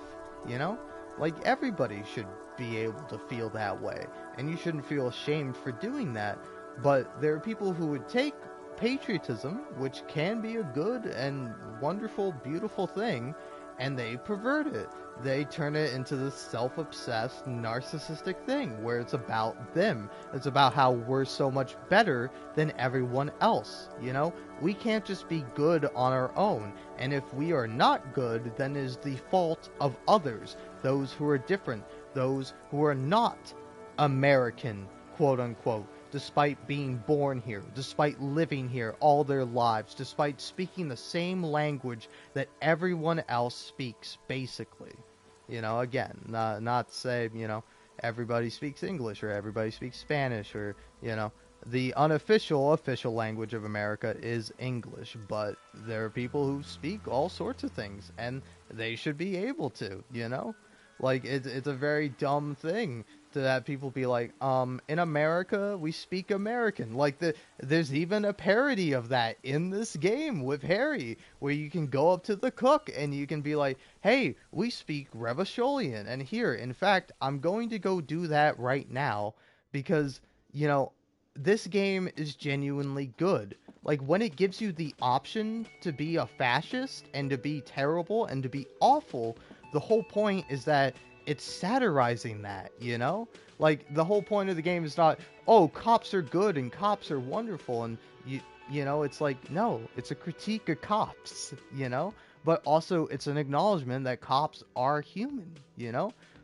Like, everybody should be able to feel that way, and you shouldn't feel ashamed for doing that. But there are people who would take patriotism, which can be a good and wonderful, beautiful thing, and they pervert it. They turn it into this self-obsessed, narcissistic thing where it's about them. It's about how we're so much better than everyone else. We can't just be good on our own. And if we are not good, then it is the fault of others, those who are different, those who are not American, quote unquote, despite being born here, despite living here all their lives, despite speaking the same language that everyone else speaks, basically. Again, not to say, everybody speaks English or everybody speaks Spanish or, the official language of America is English, but there are people who speak all sorts of things, and they should be able to, Like, it's a very dumb thing to have people be like, in America, we speak American. Like, there's even a parody of that in this game with Harry, where you can go up to the cook and you can be like, hey, we speak Revacholian. And here, in fact, I'm going to go do that right now because, this game is genuinely good. Like, when it gives you the option to be a fascist and to be terrible and to be awful, the whole point is that it's satirizing that, Like, the whole point of the game is not, oh, cops are good and cops are wonderful, and it's like, no, it's a critique of cops, But also, it's an acknowledgement that cops are human,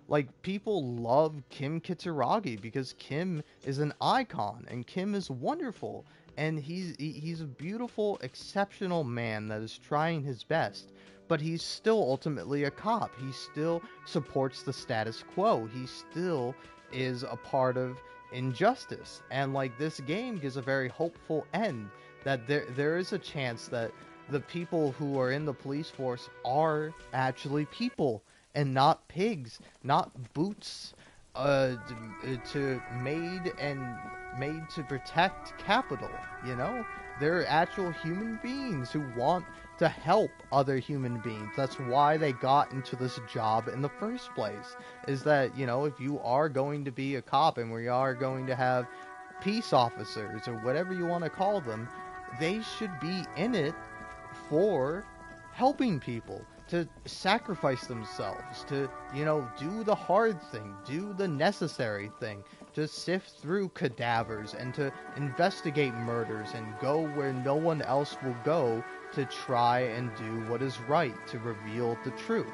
Like, people love Kim Kitsuragi because Kim is an icon, and Kim is wonderful, and he's a beautiful, exceptional man that is trying his best. but he's still ultimately a cop. He still supports the status quo. He still is a part of injustice. And like this game gives a very hopeful end that there is a chance that the people who are in the police force are actually people and not pigs, not boots to made to protect capital, you know? They're actual human beings who want to help other human beings. That's why they got into this job in the first place. Is that, you know, if you are going to be a cop and we are going to have peace officers or whatever you want to call them, they should be in it for helping people, to sacrifice themselves, to, you know, do the hard thing, do the necessary thing, to sift through cadavers and to investigate murders and go where no one else will go to try and do what is right, to reveal the truth.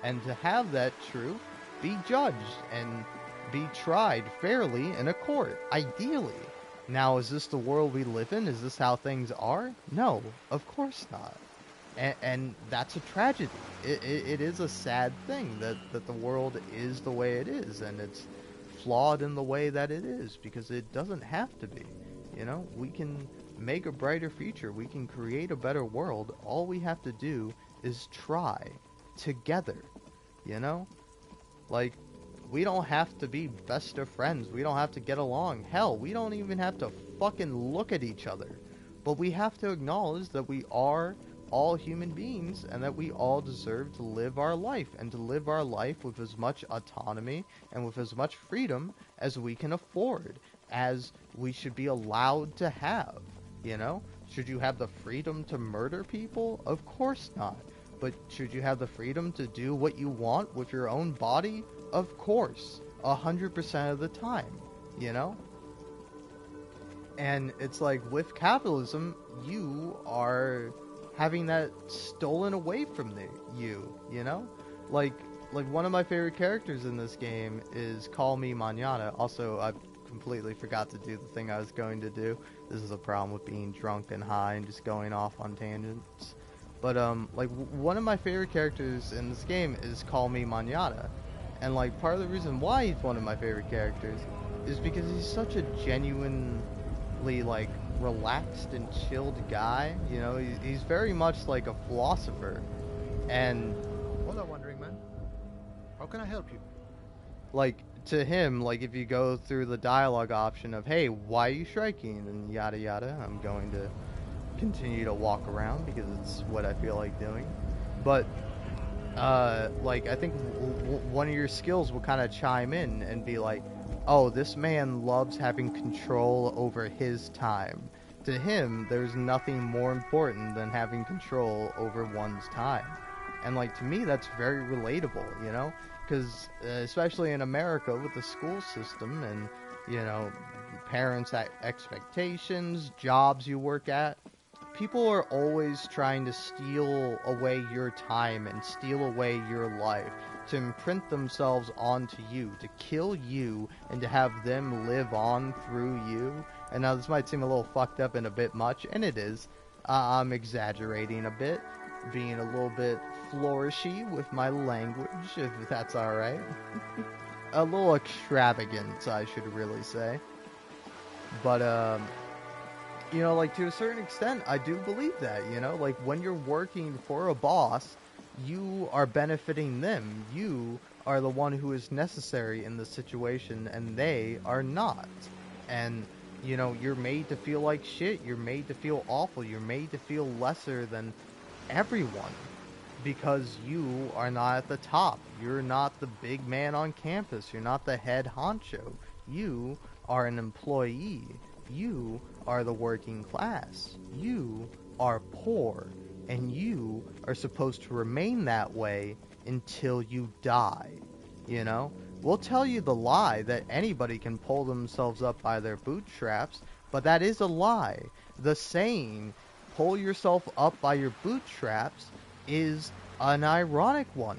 And to have that truth be judged and be tried fairly in a court, ideally. Now, is this the world we live in? Is this how things are? No, of course not. And that's a tragedy. It is a sad thing that the world is the way it is, and it's flawed in the way that it is, because it doesn't have to be. You know, we can make a brighter future. We can create a better world. All we have to do is try together, you know? Like, we don't have to be best of friends. We don't have to get along. Hell, we don't even have to fucking look at each other. But we have to acknowledge that we are all human beings and that we all deserve to live our life, and to live our life with as much autonomy and with as much freedom as we can afford, as we should be allowed to have, you know? Should you have the freedom to murder people? Of course not. But should you have the freedom to do what you want with your own body? Of course. 100% of the time, you know? And it's like, with capitalism, you are having that stolen away from you know? Like one of my favorite characters in this game is Call Me Manana. Also, I completely forgot to do the thing I was going to do. This is a problem with being drunk and high and just going off on tangents. But, like, one of my favorite characters in this game is Call Me Manana. And, like, part of the reason why he's one of my favorite characters is because he's such a genuinely, like, relaxed and chilled guy. You know, he's very much like a philosopher. And Hola, wandering man. How can I help you? like, to him, like, if you go through the dialogue option of, hey, why are you striking, and yada yada, I'm going to continue to walk around because it's what I feel like doing. But like, I think one of your skills will kind of chime in and be like, oh, this man loves having control over his time. To him, there's nothing more important than having control over one's time. And, like, to me, that's very relatable, you know? Because, especially in America with the school system and, you know, parents' expectations, jobs you work at, people are always trying to steal away your time and steal away your life, to imprint themselves onto you, to kill you, and to have them live on through you. And now this might seem a little fucked up and a bit much, and it is. I'm exaggerating a bit, being a little bit flourishy with my language, if that's alright. A little extravagant, I should really say. But, you know, like, to a certain extent, I do believe that, you know? Like, when you're working for a boss, you are benefiting them. You are the one who is necessary in the situation, and they are not. And, you know, you're made to feel like shit. You're made to feel awful. You're made to feel lesser than everyone because you are not at the top. You're not the big man on campus. You're not the head honcho. You are an employee. You are the working class. You are poor. And you are supposed to remain that way until you die. You know? We'll tell you the lie that anybody can pull themselves up by their bootstraps, but that is a lie. The saying, pull yourself up by your bootstraps, is an ironic one.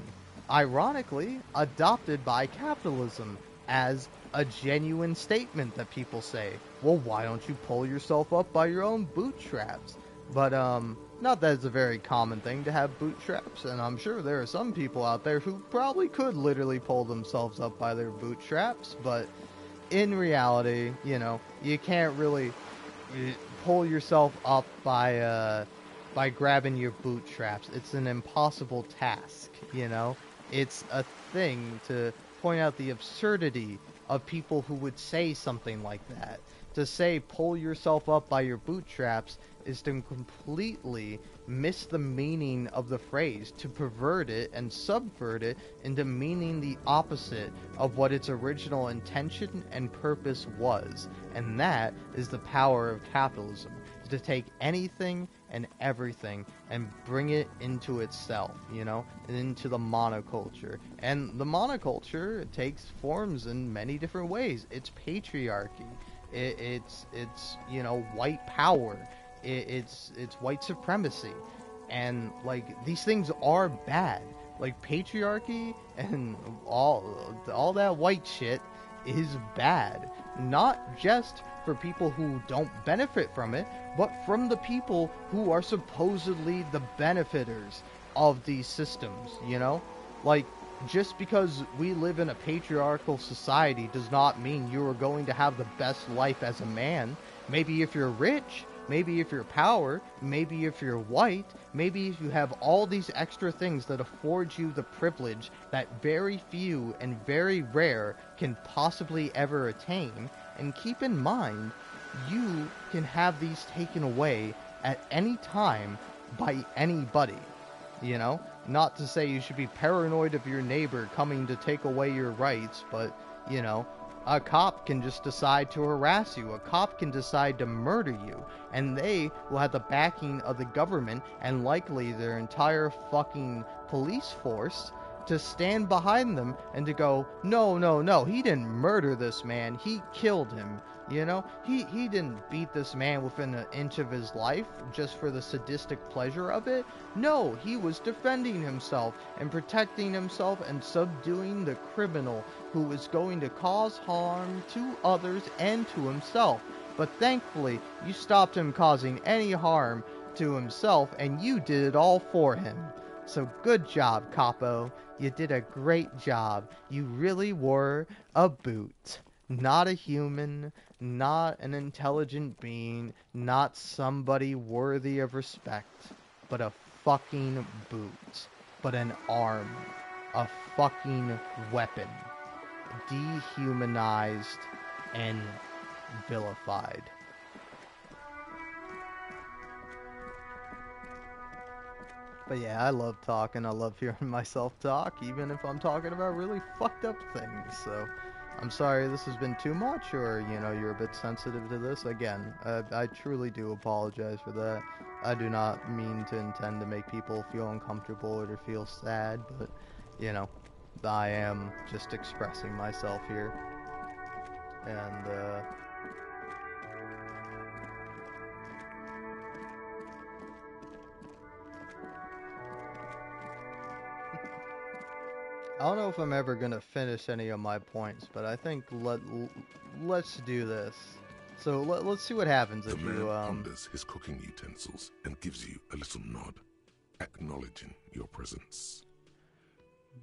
Ironically, adopted by capitalism as a genuine statement that people say, well, why don't you pull yourself up by your own bootstraps? But, Not that it's a very common thing to have bootstraps, and I'm sure there are some people out there who probably could literally pull themselves up by their bootstraps, but in reality, you can't really uh, pull yourself up by grabbing your bootstraps. It's an impossible task, It's a thing to point out the absurdity of people who would say something like that. To say pull yourself up by your bootstraps is to completely miss the meaning of the phrase, to pervert it and subvert it into meaning the opposite of what its original intention and purpose was. And that is the power of capitalism, to take anything and everything and bring it into itself, and into the monoculture. And the monoculture takes forms in many different ways. It's patriarchy. It's white power. It's white supremacy, and like these things are bad. Like patriarchy and all that white shit is bad, not just for people who don't benefit from it, but from the people who are supposedly the benefiters of these systems, Like, just because we live in a patriarchal society does not mean you are going to have the best life as a man. Maybe if you're rich, maybe if you're power, maybe if you're white, maybe if you have all these extra things that afford you the privilege that very few and very rare can possibly ever attain. And keep in mind, you can have these taken away at any time by anybody. Not to say you should be paranoid of your neighbor coming to take away your rights, but, a cop can just decide to harass you. A cop can decide to murder you. And they will have the backing of the government and likely their entire fucking police force to stand behind them and to go, no, no, no, he didn't murder this man. He killed him. He didn't beat this man within an inch of his life just for the sadistic pleasure of it. No, he was defending himself and protecting himself and subduing the criminal who was going to cause harm to others and to himself. But thankfully, you stopped him causing any harm to himself, and you did it all for him. So good job, Capo. You did a great job. You really were a boot. Not a human, not an intelligent being, not somebody worthy of respect, but a fucking boot. But an arm. A fucking weapon. Dehumanized and vilified. But yeah, I love talking. I love hearing myself talk, even if I'm talking about really fucked up things. So, I'm sorry this has been too much, or, you're a bit sensitive to this. Again, I truly do apologize for that. I do not mean to intend to make people feel uncomfortable or to feel sad, but, I am just expressing myself here. And, I don't know if I'm ever gonna finish any of my points, but I think let's do this. So let's see what happens The if man you ponders his cooking utensils and gives you a little nod, acknowledging your presence.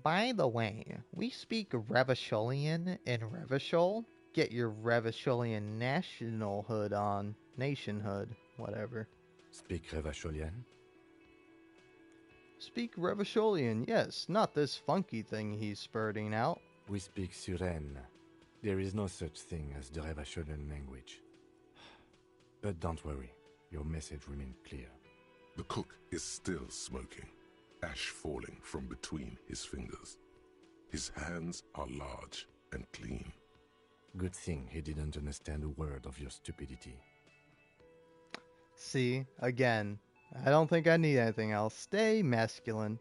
By the way, we speak Revacholian in Revachol. Get your Revacholian nationalhood on. Nationhood, whatever. Speak Revacholian? Speak Revacholian, yes, not this funky thing he's spurting out. We speak Suren. There is no such thing as the Revacholian language. But don't worry, your message remains clear. The cook is still smoking, ash falling from between his fingers. His hands are large and clean. Good thing he didn't understand a word of your stupidity. See, again, I don't think I need anything else. Stay masculine.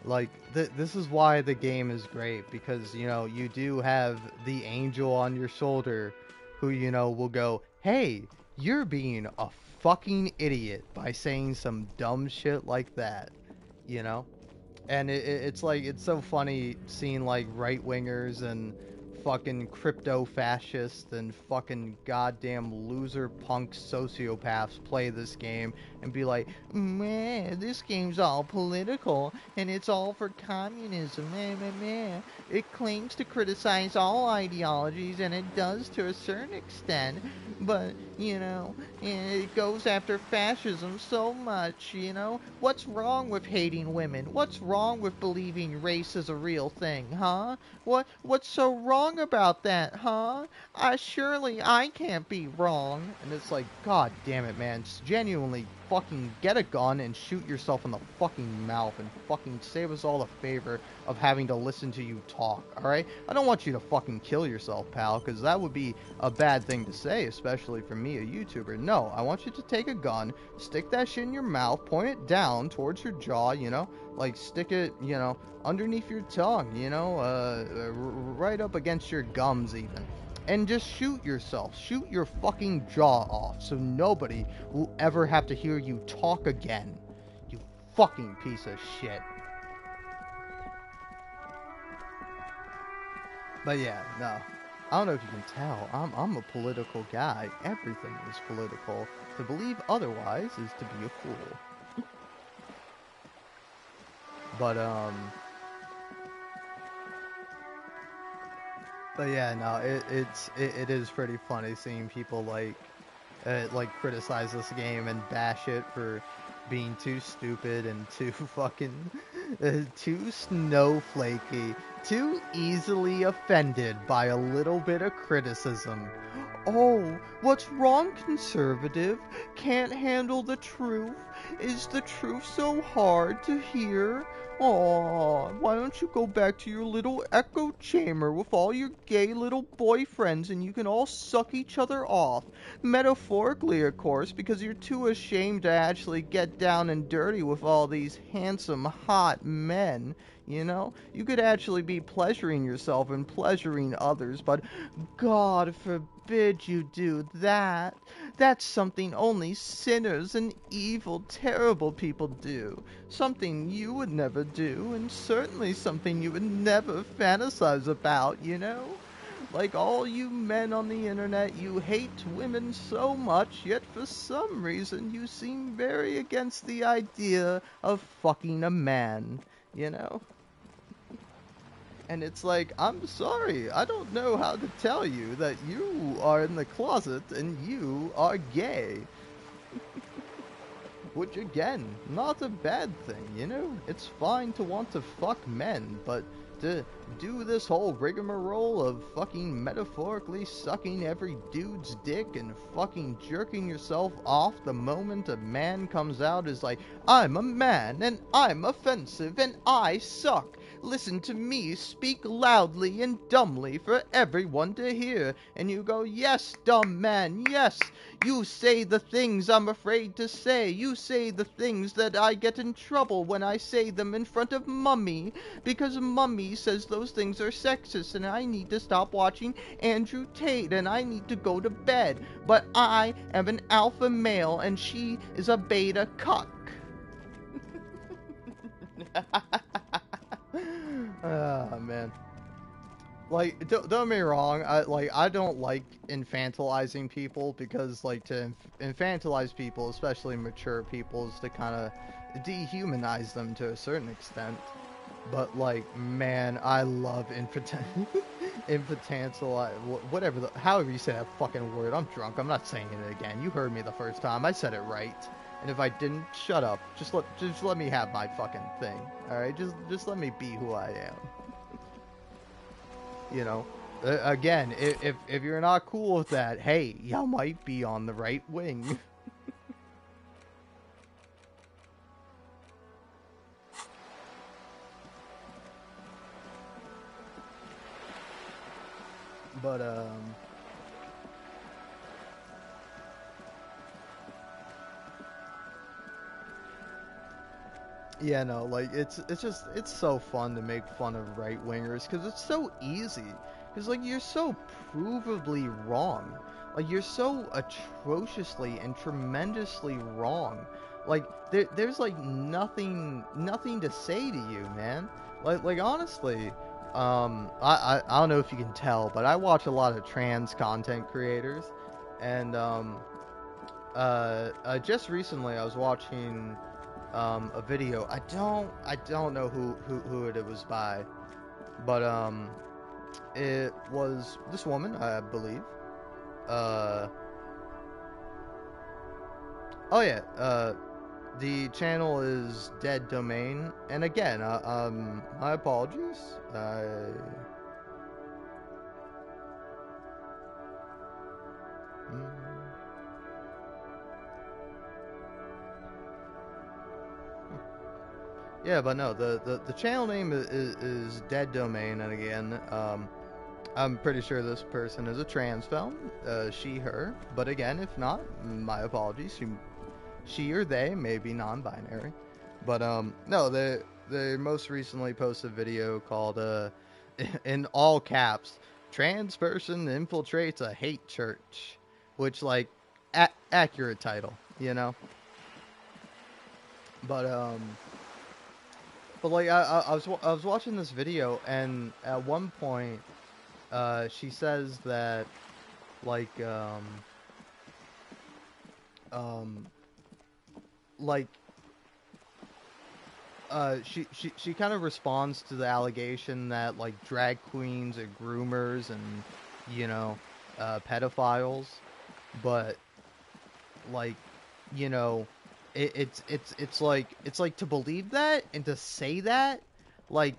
Like, this is why the game is great, because, you do have the angel on your shoulder who, will go, hey, you're being a fucking idiot by saying some dumb shit like that, And it's like, it's so funny seeing, like, right-wingers and fucking crypto fascists and fucking goddamn loser punk sociopaths play this game and be like, man, this game's all political and it's all for communism. Meh, meh, meh. It claims to criticize all ideologies, and it does to a certain extent, but, you know, it goes after fascism so much, you know? What's wrong with hating women? What's wrong with believing race is a real thing, huh? What's so wrong about that, huh? Surely I can't be wrong. And it's like, God damn it, man. Genuinely fucking get a gun and shoot yourself in the fucking mouth and fucking save us all the favor of having to listen to you talk, alright? I don't want you to fucking kill yourself, pal, because that would be a bad thing to say, especially for me, a YouTuber. No, I want you to take a gun, stick that shit in your mouth, point it down towards your jaw, you know? Like, stick it, you know, underneath your tongue, you know? Right up against your gums, even. And just shoot yourself. Shoot your fucking jaw off so nobody will ever have to hear you talk again. You fucking piece of shit. But yeah, no. I don't know if you can tell. I'm a political guy. Everything is political. To believe otherwise is to be a fool. But yeah, no, it is pretty funny seeing people like criticize this game and bash it for being too stupid and too fucking too snowflakey, too easily offended by a little bit of criticism. Oh, what's wrong, conservative? Can't handle the truth? Is the truth so hard to hear? Aw, why don't you go back to your little echo chamber with all your gay little boyfriends and you can all suck each other off? Metaphorically, of course, because you're too ashamed to actually get down and dirty with all these handsome, hot men. You know, you could actually be pleasuring yourself and pleasuring others, but God forbid you do that. That's something only sinners and evil, terrible people do. Something you would never do, and certainly something you would never fantasize about, you know? Like all you men on the internet, you hate women so much, yet for some reason you seem very against the idea of fucking a man, you know? And it's like, I'm sorry, I don't know how to tell you that you are in the closet and you are gay. Which, again, not a bad thing, you know? It's fine to want to fuck men, but to do this whole rigmarole of fucking metaphorically sucking every dude's dick and fucking jerking yourself off the moment a man comes out is like, I'm a man, and I'm offensive, and I suck. Listen to me speak loudly and dumbly for everyone to hear. And you go, yes, dumb man, yes. You say the things I'm afraid to say. You say the things that I get in trouble when I say them in front of Mummy. Because Mummy says those things are sexist and I need to stop watching Andrew Tate and I need to go to bed. But I am an alpha male and she is a beta cuck. Oh, man. Like, don't get me wrong, I don't like infantilizing people because, like, to infantilize people, especially mature people, is to kind of dehumanize them to a certain extent. But, like, man, I love infantilize, whatever, however you say that fucking word. I'm drunk, I'm not saying it again. You heard me the first time, I said it right. And if I didn't, shut up. Just let me have my fucking thing. Alright, just let me be who I am. You know, again, if you're not cool with that, hey, you might be on the right wing. But yeah, no, like, it's so fun to make fun of right-wingers, because it's so easy. Because, like, you're so provably wrong. Like, you're so atrociously and tremendously wrong. Like, there's, like, nothing to say to you, man. Like, honestly, I don't know if you can tell, but I watch a lot of trans content creators, and just recently I was watching a video. I don't know who it was by, but it was this woman, I believe. Uh, oh yeah. The channel is Dead Domain, and again, my apologies. Mm, yeah, but no, the channel name is Dead Domain, and again, I'm pretty sure this person is a trans femme, she, her. But again, if not, my apologies. She or they may be non-binary. But no, they most recently posted a video called in all caps, "Trans person infiltrates a hate church," which like accurate title, you know. But like I was watching this video, and at one point, she says that like um like she kind of responds to the allegation that like drag queens are groomers and you know pedophiles, but like you know it's like to believe that and to say that like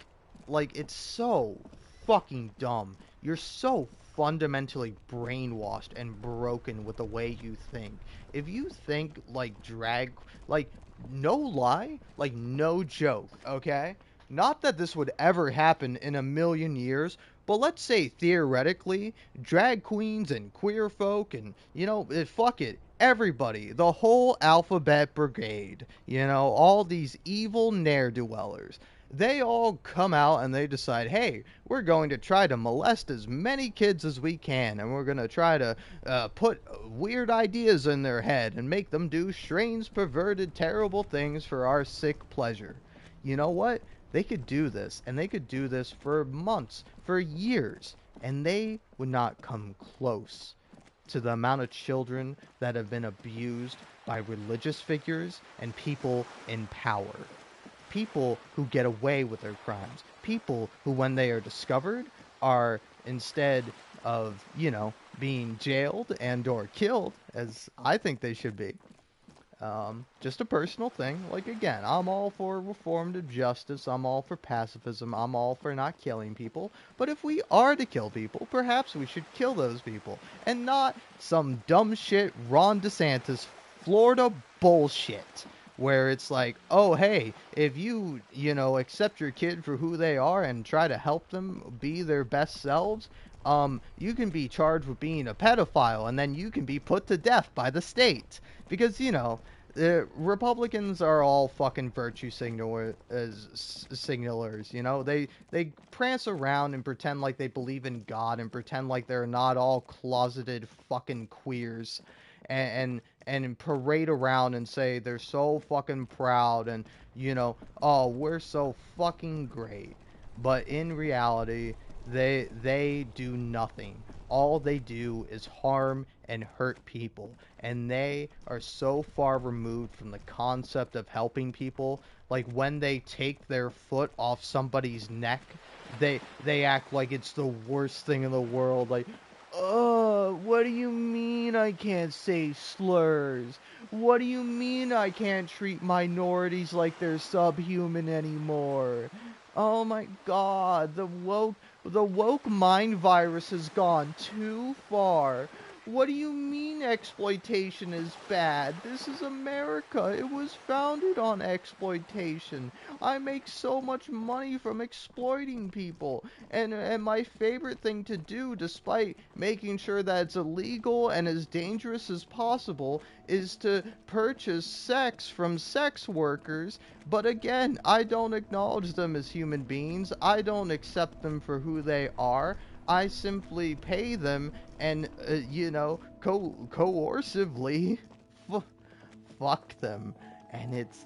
it's so fucking dumb. You're so fundamentally brainwashed and broken with the way you think. If you think like drag, like no lie, like no joke, okay? Not that this would ever happen in a million years, but let's say theoretically, drag queens and queer folk and, fuck it, everybody, the whole alphabet brigade, all these evil ne'er-do-wellers, they all come out and they decide, hey, we're going to try to molest as many kids as we can, and we're going to try to put weird ideas in their head and make them do strange, perverted, terrible things for our sick pleasure. You know what? They could do this, and they could do this for months, for years, and they would not come close to the amount of children that have been abused by religious figures and people in power. People who get away with their crimes. People who, when they are discovered, are instead of, being jailed and or killed, as I think they should be. Just a personal thing. Like, again, I'm all for reformative justice. I'm all for pacifism. I'm all for not killing people. But if we are to kill people, perhaps we should kill those people. And not some dumb shit Ron DeSantis Florida bullshit. Where it's like, oh, hey, if you, accept your kid for who they are and try to help them be their best selves, you can be charged with being a pedophile, and then you can be put to death by the state. Because, the Republicans are all fucking virtue signalers, They prance around and pretend like they believe in God and pretend like they're not all closeted fucking queers. And parade around and say they're so fucking proud and, oh, we're so fucking great. But in reality, they do nothing. All they do is harm and hurt people. And they are so far removed from the concept of helping people. Like when they take their foot off somebody's neck, they act like it's the worst thing in the world. Like, what do you mean I can't say slurs? What do you mean I can't treat minorities like they're subhuman anymore? Oh my god, the woke mind virus has gone too far. What do you mean exploitation is bad? This is America. It was founded on exploitation. I make so much money from exploiting people. And my favorite thing to do, despite making sure that it's illegal and as dangerous as possible, is to purchase sex from sex workers. But again, I don't acknowledge them as human beings. I don't accept them for who they are. I simply pay them and, coercively fuck them. And it's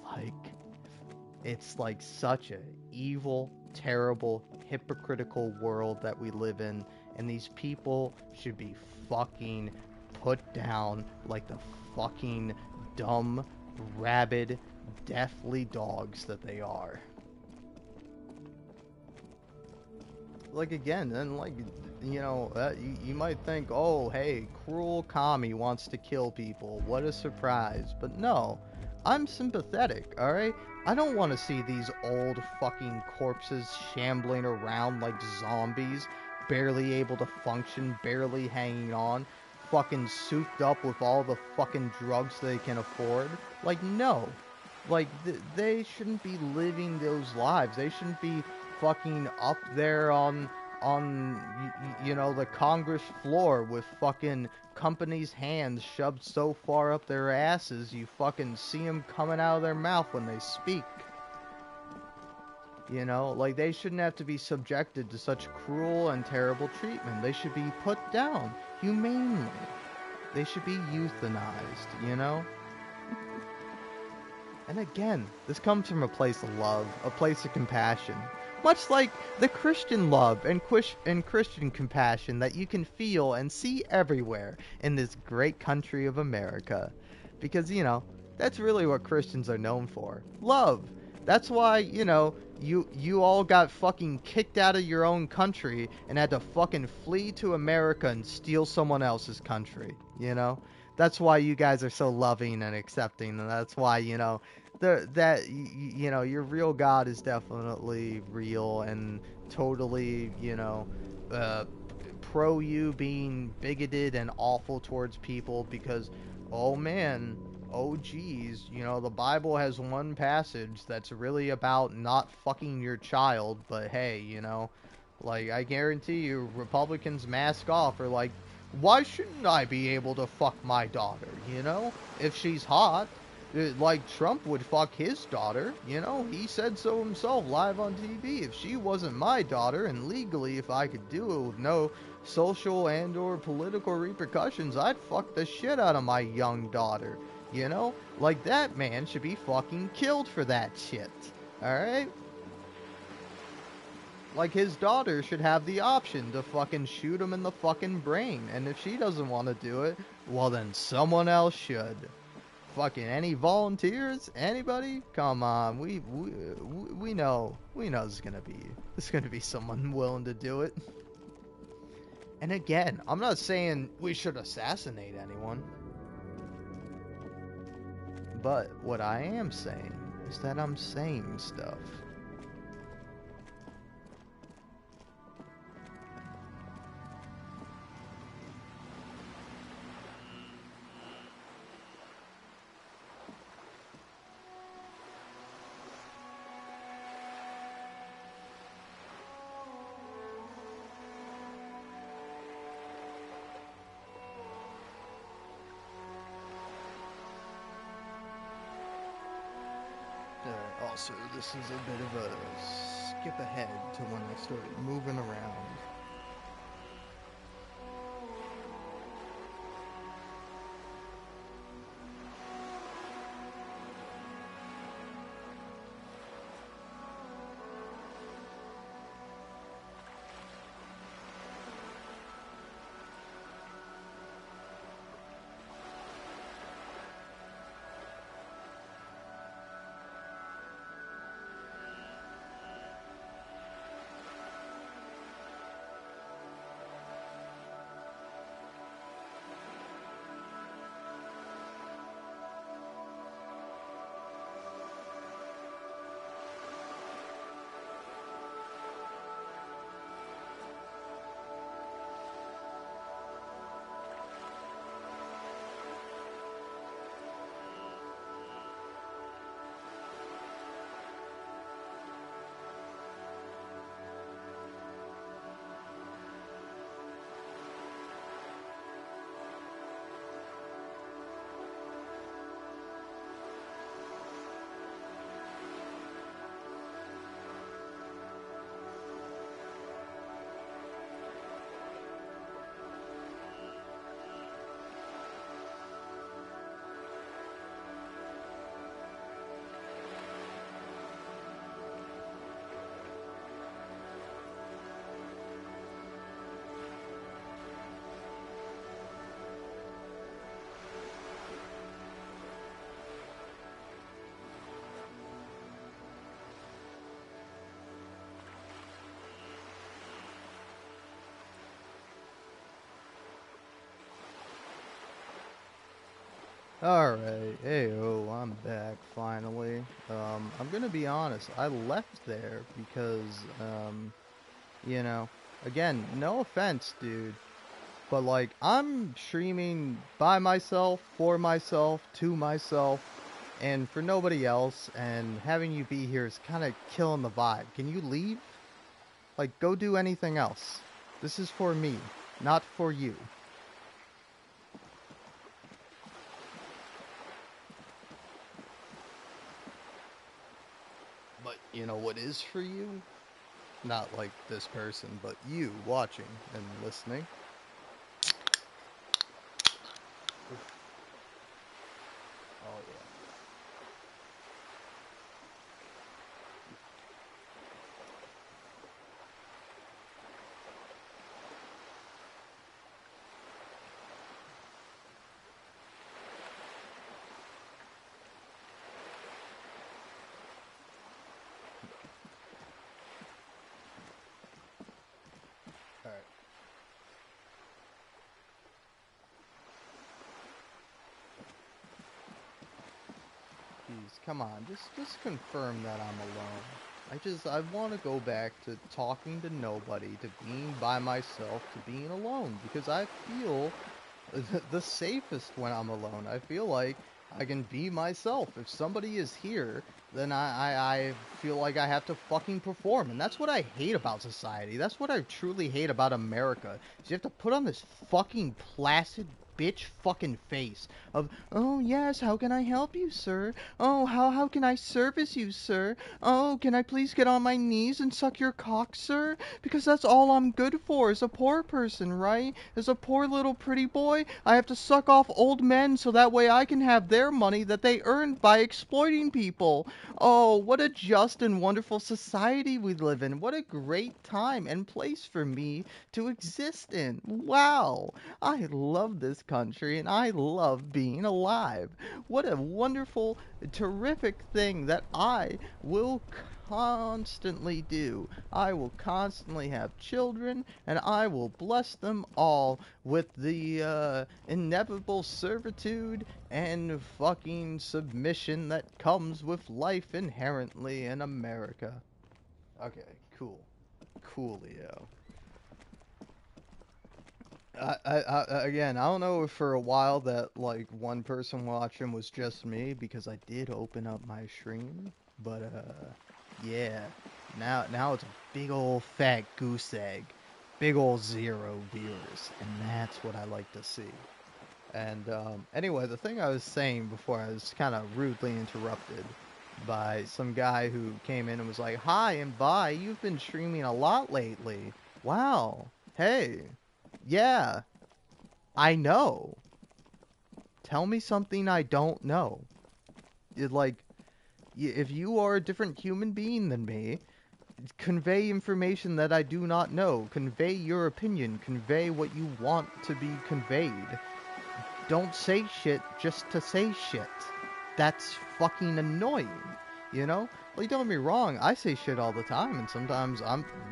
like such a evil, terrible, hypocritical world that we live in, and these people should be fucking put down like the fucking dumb, rabid, deathly dogs that they are. Like, again, and like, you know, you might think, oh, hey, cruel commie wants to kill people. What a surprise. But no, I'm sympathetic, alright? I don't want to see these old fucking corpses shambling around like zombies, barely able to function, barely hanging on, fucking souped up with all the fucking drugs they can afford. Like, no. Like, they shouldn't be living those lives. They shouldn't be fucking up there you know, the Congress floor with fucking companies' hands shoved so far up their asses you fucking see them coming out of their mouth when they speak. You know, like, they shouldn't have to be subjected to such cruel and terrible treatment. They should be put down humanely. They should be euthanized, you know? And again, this comes from a place of love, a place of compassion. Much like the Christian love and Christian compassion that you can feel and see everywhere in this great country of America. Because, you know, that's really what Christians are known for. Love. That's why, you know, you all got fucking kicked out of your own country and had to fucking flee to America and steal someone else's country, you know? That's why you guys are so loving and accepting, and that's why, you know, you know, your real God is definitely real and totally, you know, uh, pro you being bigoted and awful towards people because, oh man, oh geez, you know, the Bible has one passage that's really about not fucking your child, but hey, you know, like, I guarantee you, Republicans mask off are like, why shouldn't I be able to fuck my daughter, you know? If she's hot. Like, Trump would fuck his daughter, you know? He said so himself live on TV. If she wasn't my daughter, and legally if I could do it with no social and or political repercussions, I'd fuck the shit out of my young daughter, you know? Like, that man should be fucking killed for that shit, alright? Like, his daughter should have the option to fucking shoot him in the fucking brain. And if she doesn't want to do it, well then someone else should. Fucking any volunteers? Anybody? Come on, we know there's gonna be someone willing to do it. And again, I'm not saying we should assassinate anyone. But what I am saying is that I'm saying stuff. Also, this is a bit of a skip ahead to when I started moving around. Alright, heyo, I'm back finally. I'm gonna be honest, I left there because, you know, again, no offense, dude, but like, I'm streaming by myself, for myself, to myself, and for nobody else, and having you be here is kind of killing the vibe. Can you leave? Like, go do anything else. This is for me, not for you. But you know what is for you? Not like this person, but you watching and listening. Oh yeah. All right. Please, come on, just confirm that I'm alone. I want to go back to talking to nobody, to being by myself, to being alone, because I feel the safest when I'm alone. I feel like I can be myself. If somebody is here, then I feel like I have to fucking perform. And that's what I hate about society. That's what I truly hate about America. Is you have to put on this fucking placid bitch fucking face of, oh yes, how can I help you, sir? Oh, how can I service you, sir? Oh, can I please get on my knees and suck your cock, sir? Because that's all I'm good for as a poor person, right? As a poor little pretty boy, I have to suck off old men so that way I can have their money that they earned by exploiting people. Oh, what a just and wonderful society we live in. What a great time and place for me to exist in. Wow. I love this country and I love being alive. What a wonderful, terrific thing that I will constantly do. I will constantly have children, and I will bless them all with the inevitable servitude and fucking submission that comes with life inherently in America. Okay, cool. Coolio. Again, I don't know if for a while that like one person watching was just me because I did open up my stream, but yeah, now it's a big old fat goose egg, big old 0 viewers, and that's what I like to see. And anyway, the thing I was saying before, I was kind of rudely interrupted by some guy who came in and was like, "Hi and bye, you've been streaming a lot lately. Wow, hey." Yeah, I know. Tell me something I don't know. Like, if you are a different human being than me, convey information that I do not know. Convey your opinion. Convey what you want to be conveyed. Don't say shit just to say shit. That's fucking annoying, you know? Like, don't get me wrong, I say shit all the time, and sometimes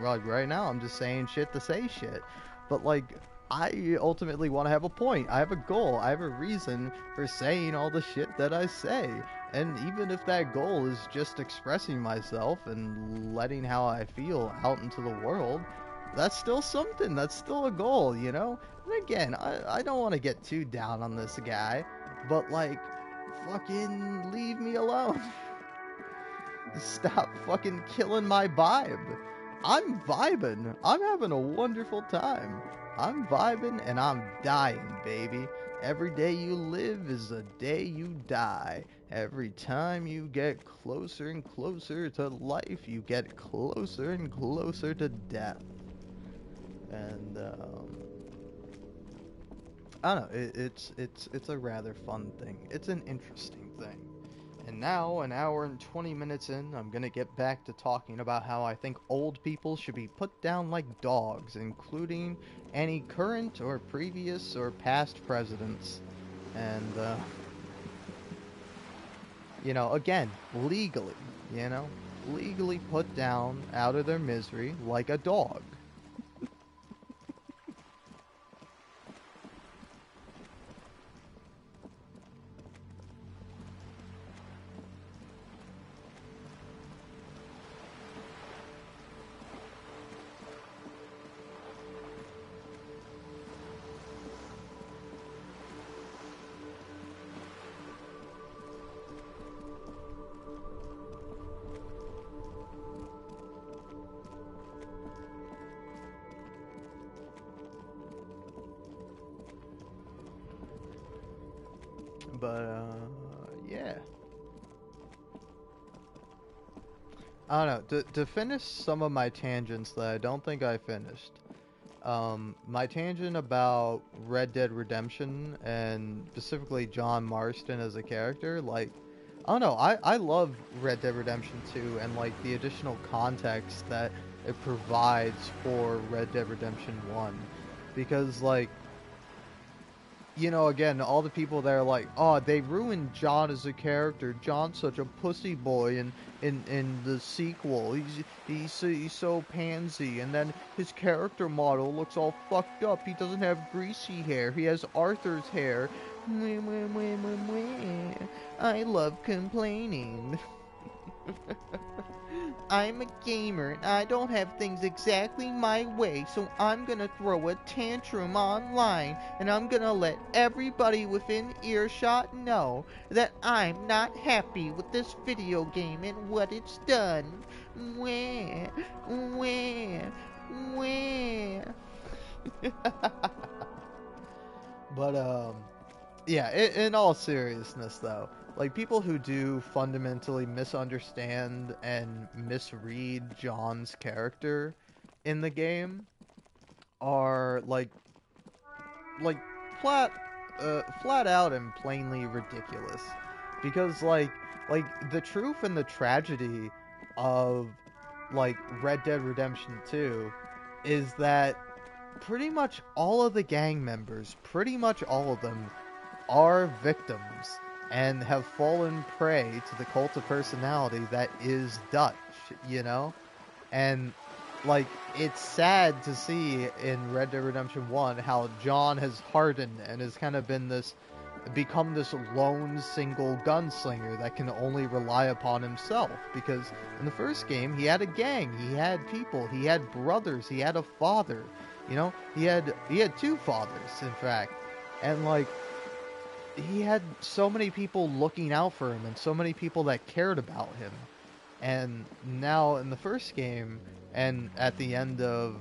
like, right now, I'm just saying shit to say shit. But, like, I ultimately want to have a point. I have a goal. I have a reason for saying all the shit that I say. And even if that goal is just expressing myself and letting how I feel out into the world, that's still something. That's still a goal, you know? And again, I don't want to get too down on this guy, but like, fucking leave me alone. Stop fucking killing my vibe. I'm vibing. I'm having a wonderful time. I'm vibing and I'm dying, baby. Every day you live is a day you die. Every time you get closer and closer to life, you get closer and closer to death. And I don't know. It's a rather fun thing. It's an interesting thing. And now, an hour and 20 minutes in, I'm gonna get back to talking about how I think old people should be put down like dogs, including any current or previous or past presidents. And, you know, again, legally, you know, legally put down out of their misery like a dog. But, yeah. I don't know. To finish some of my tangents that I don't think I finished. My tangent about Red Dead Redemption and specifically John Marston as a character, like, I don't know, I love Red Dead Redemption 2 and like the additional context that it provides for Red Dead Redemption 1. Because like, you know, again, all the people that are like, oh, they ruined John as a character. John's such a pussy boy in the sequel. He's so pansy, and then his character model looks all fucked up. He doesn't have greasy hair. He has Arthur's hair. Mwah, mwah, mwah, mwah, mwah. I love complaining. I'm a gamer and I don't have things exactly my way, so I'm gonna throw a tantrum online and I'm gonna let everybody within earshot know that I'm not happy with this video game and what it's done. Wah, wah, wah. But, yeah, in all seriousness, though, like, people who do fundamentally misunderstand and misread John's character in the game are, like, flat, flat out and plainly ridiculous. Because, like, the truth and the tragedy of, like, Red Dead Redemption 2 is that pretty much all of the gang members, pretty much all of them, are victims and have fallen prey to the cult of personality that is Dutch, you know? And, like, it's sad to see in Red Dead Redemption 1 how John has hardened and has kind of become this lone single gunslinger that can only rely upon himself. Because in the first game, he had a gang, he had people, he had brothers, he had a father, you know? He had two fathers, in fact. And, like, he had so many people looking out for him and so many people that cared about him. And now in the first game and at the end of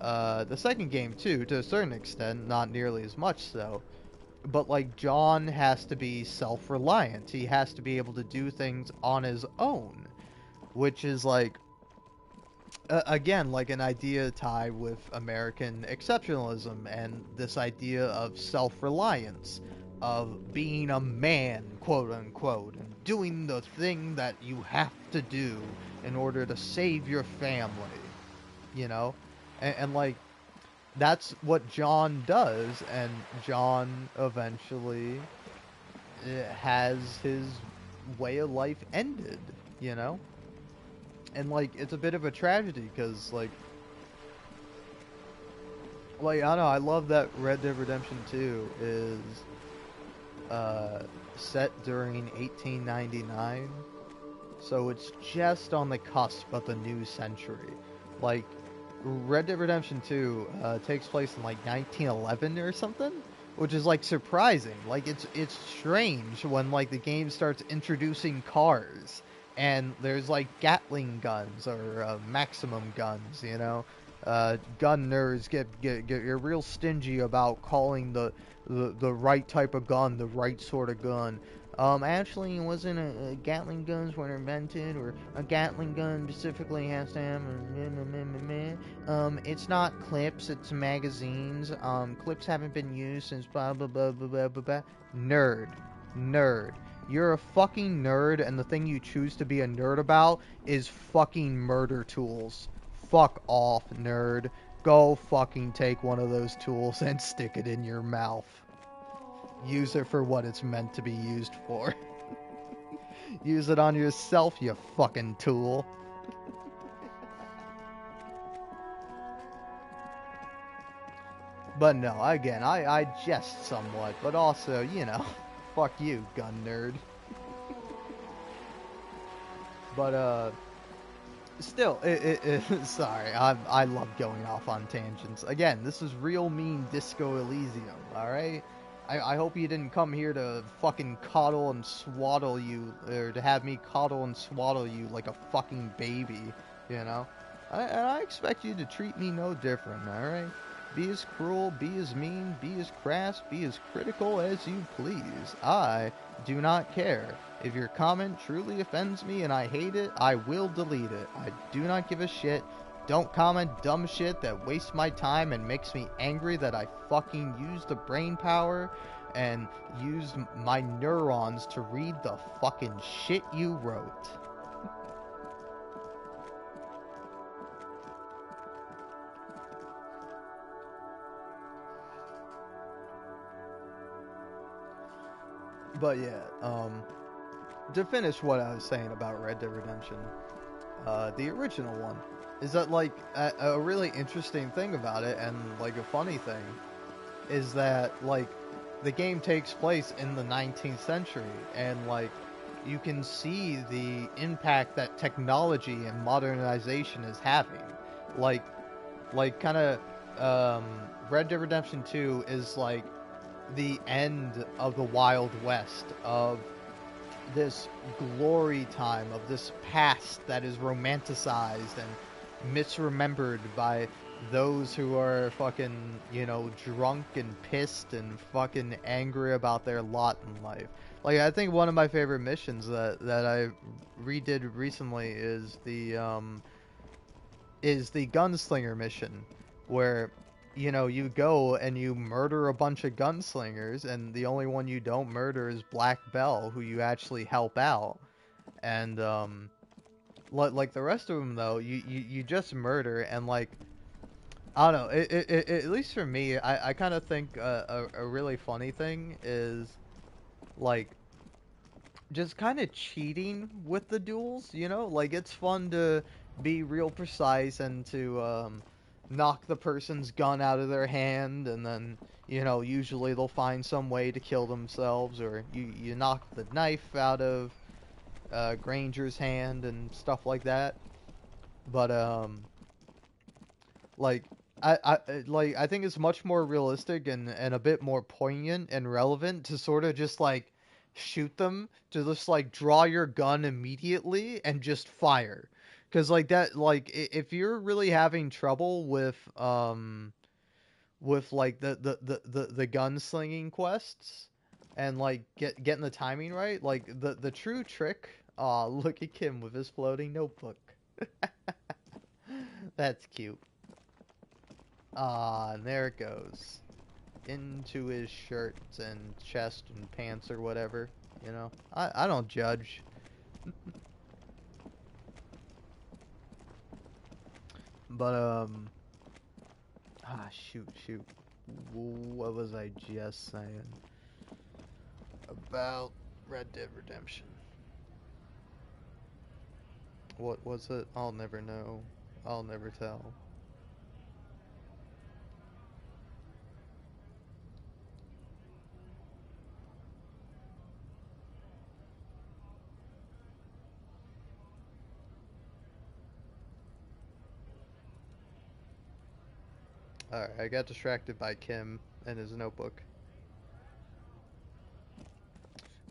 the second game too, to a certain extent, not nearly as much so, but like John has to be self-reliant. He has to be able to do things on his own, which is like again, like an idea tied with American exceptionalism and this idea of self-reliance, of being a man, quote unquote, and doing the thing that you have to do in order to save your family, you know? And like, that's what John does, and John eventually has his way of life ended, you know? And like, it's a bit of a tragedy because like, I don't know, I love that Red Dead Redemption 2 is set during 1899, so it's just on the cusp of the new century. Like, Red Dead Redemption 2 takes place in like 1911 or something, which is like surprising. Like, it's strange when like the game starts introducing cars and there's like Gatling guns or Maximum guns, you know. Gun nerds get real stingy about calling the right type of gun the right sort of gun. Actually, it wasn't a Gatling guns weren't invented, or a Gatling gun specifically has to have it's not clips, it's magazines. Clips haven't been used since blah blah blah blah blah blah blah. Nerd. You're a fucking nerd, and the thing you choose to be a nerd about is fucking murder tools. Fuck off, nerd. Go fucking take one of those tools and stick it in your mouth. Use it for what it's meant to be used for. Use it on yourself, you fucking tool. But no, again, I jest somewhat, but also, you know, fuck you, gun nerd. But, still, sorry, I love going off on tangents. Again, this is real mean Disco Elysium, alright? I hope you didn't come here to fucking coddle and swaddle you, or to have me coddle and swaddle you like a fucking baby, you know? And I expect you to treat me no different, alright? Be as cruel, be as mean, be as crass, be as critical as you please. I do not care. If your comment truly offends me and I hate it, I will delete it. I do not give a shit. Don't comment dumb shit that wastes my time and makes me angry that I fucking used the brain power and used my neurons to read the fucking shit you wrote. But yeah, to finish what I was saying about Red Dead Redemption, the original one, is that like a really interesting thing about it, and like a funny thing, is that like the game takes place in the 19th century, and like you can see the impact that technology and modernization is having. Like, kind of, Red Dead Redemption 2 is like the end of the Wild West, of this glory time, of this past that is romanticized and misremembered by those who are fucking, drunk and pissed and fucking angry about their lot in life. Like, I think one of my favorite missions that I redid recently is the gunslinger mission, where you go and you murder a bunch of gunslingers, and the only one you don't murder is Black Bell, who you actually help out. And like the rest of them though, you just murder. And like, I don't know, at least for me, I kind of think a really funny thing is like just kind of cheating with the duels, like it's fun to be real precise and to knock the person's gun out of their hand, and then usually they'll find some way to kill themselves, or you knock the knife out of Granger's hand and stuff like that. But like I think it's much more realistic and a bit more poignant and relevant to sort of just like shoot them, to just like draw your gun immediately and just fire. Cuz like that, like if you're really having trouble with like the gunslinging quests, and like getting the timing right, like the true trick, look at Kim with his floating notebook. That's cute. And there it goes. Into his shirt and chest and pants or whatever. I don't judge. But, shoot. What was I just saying about Red Dead Redemption? What was it? I'll never know. I'll never tell. Alright, I got distracted by Kim and his notebook.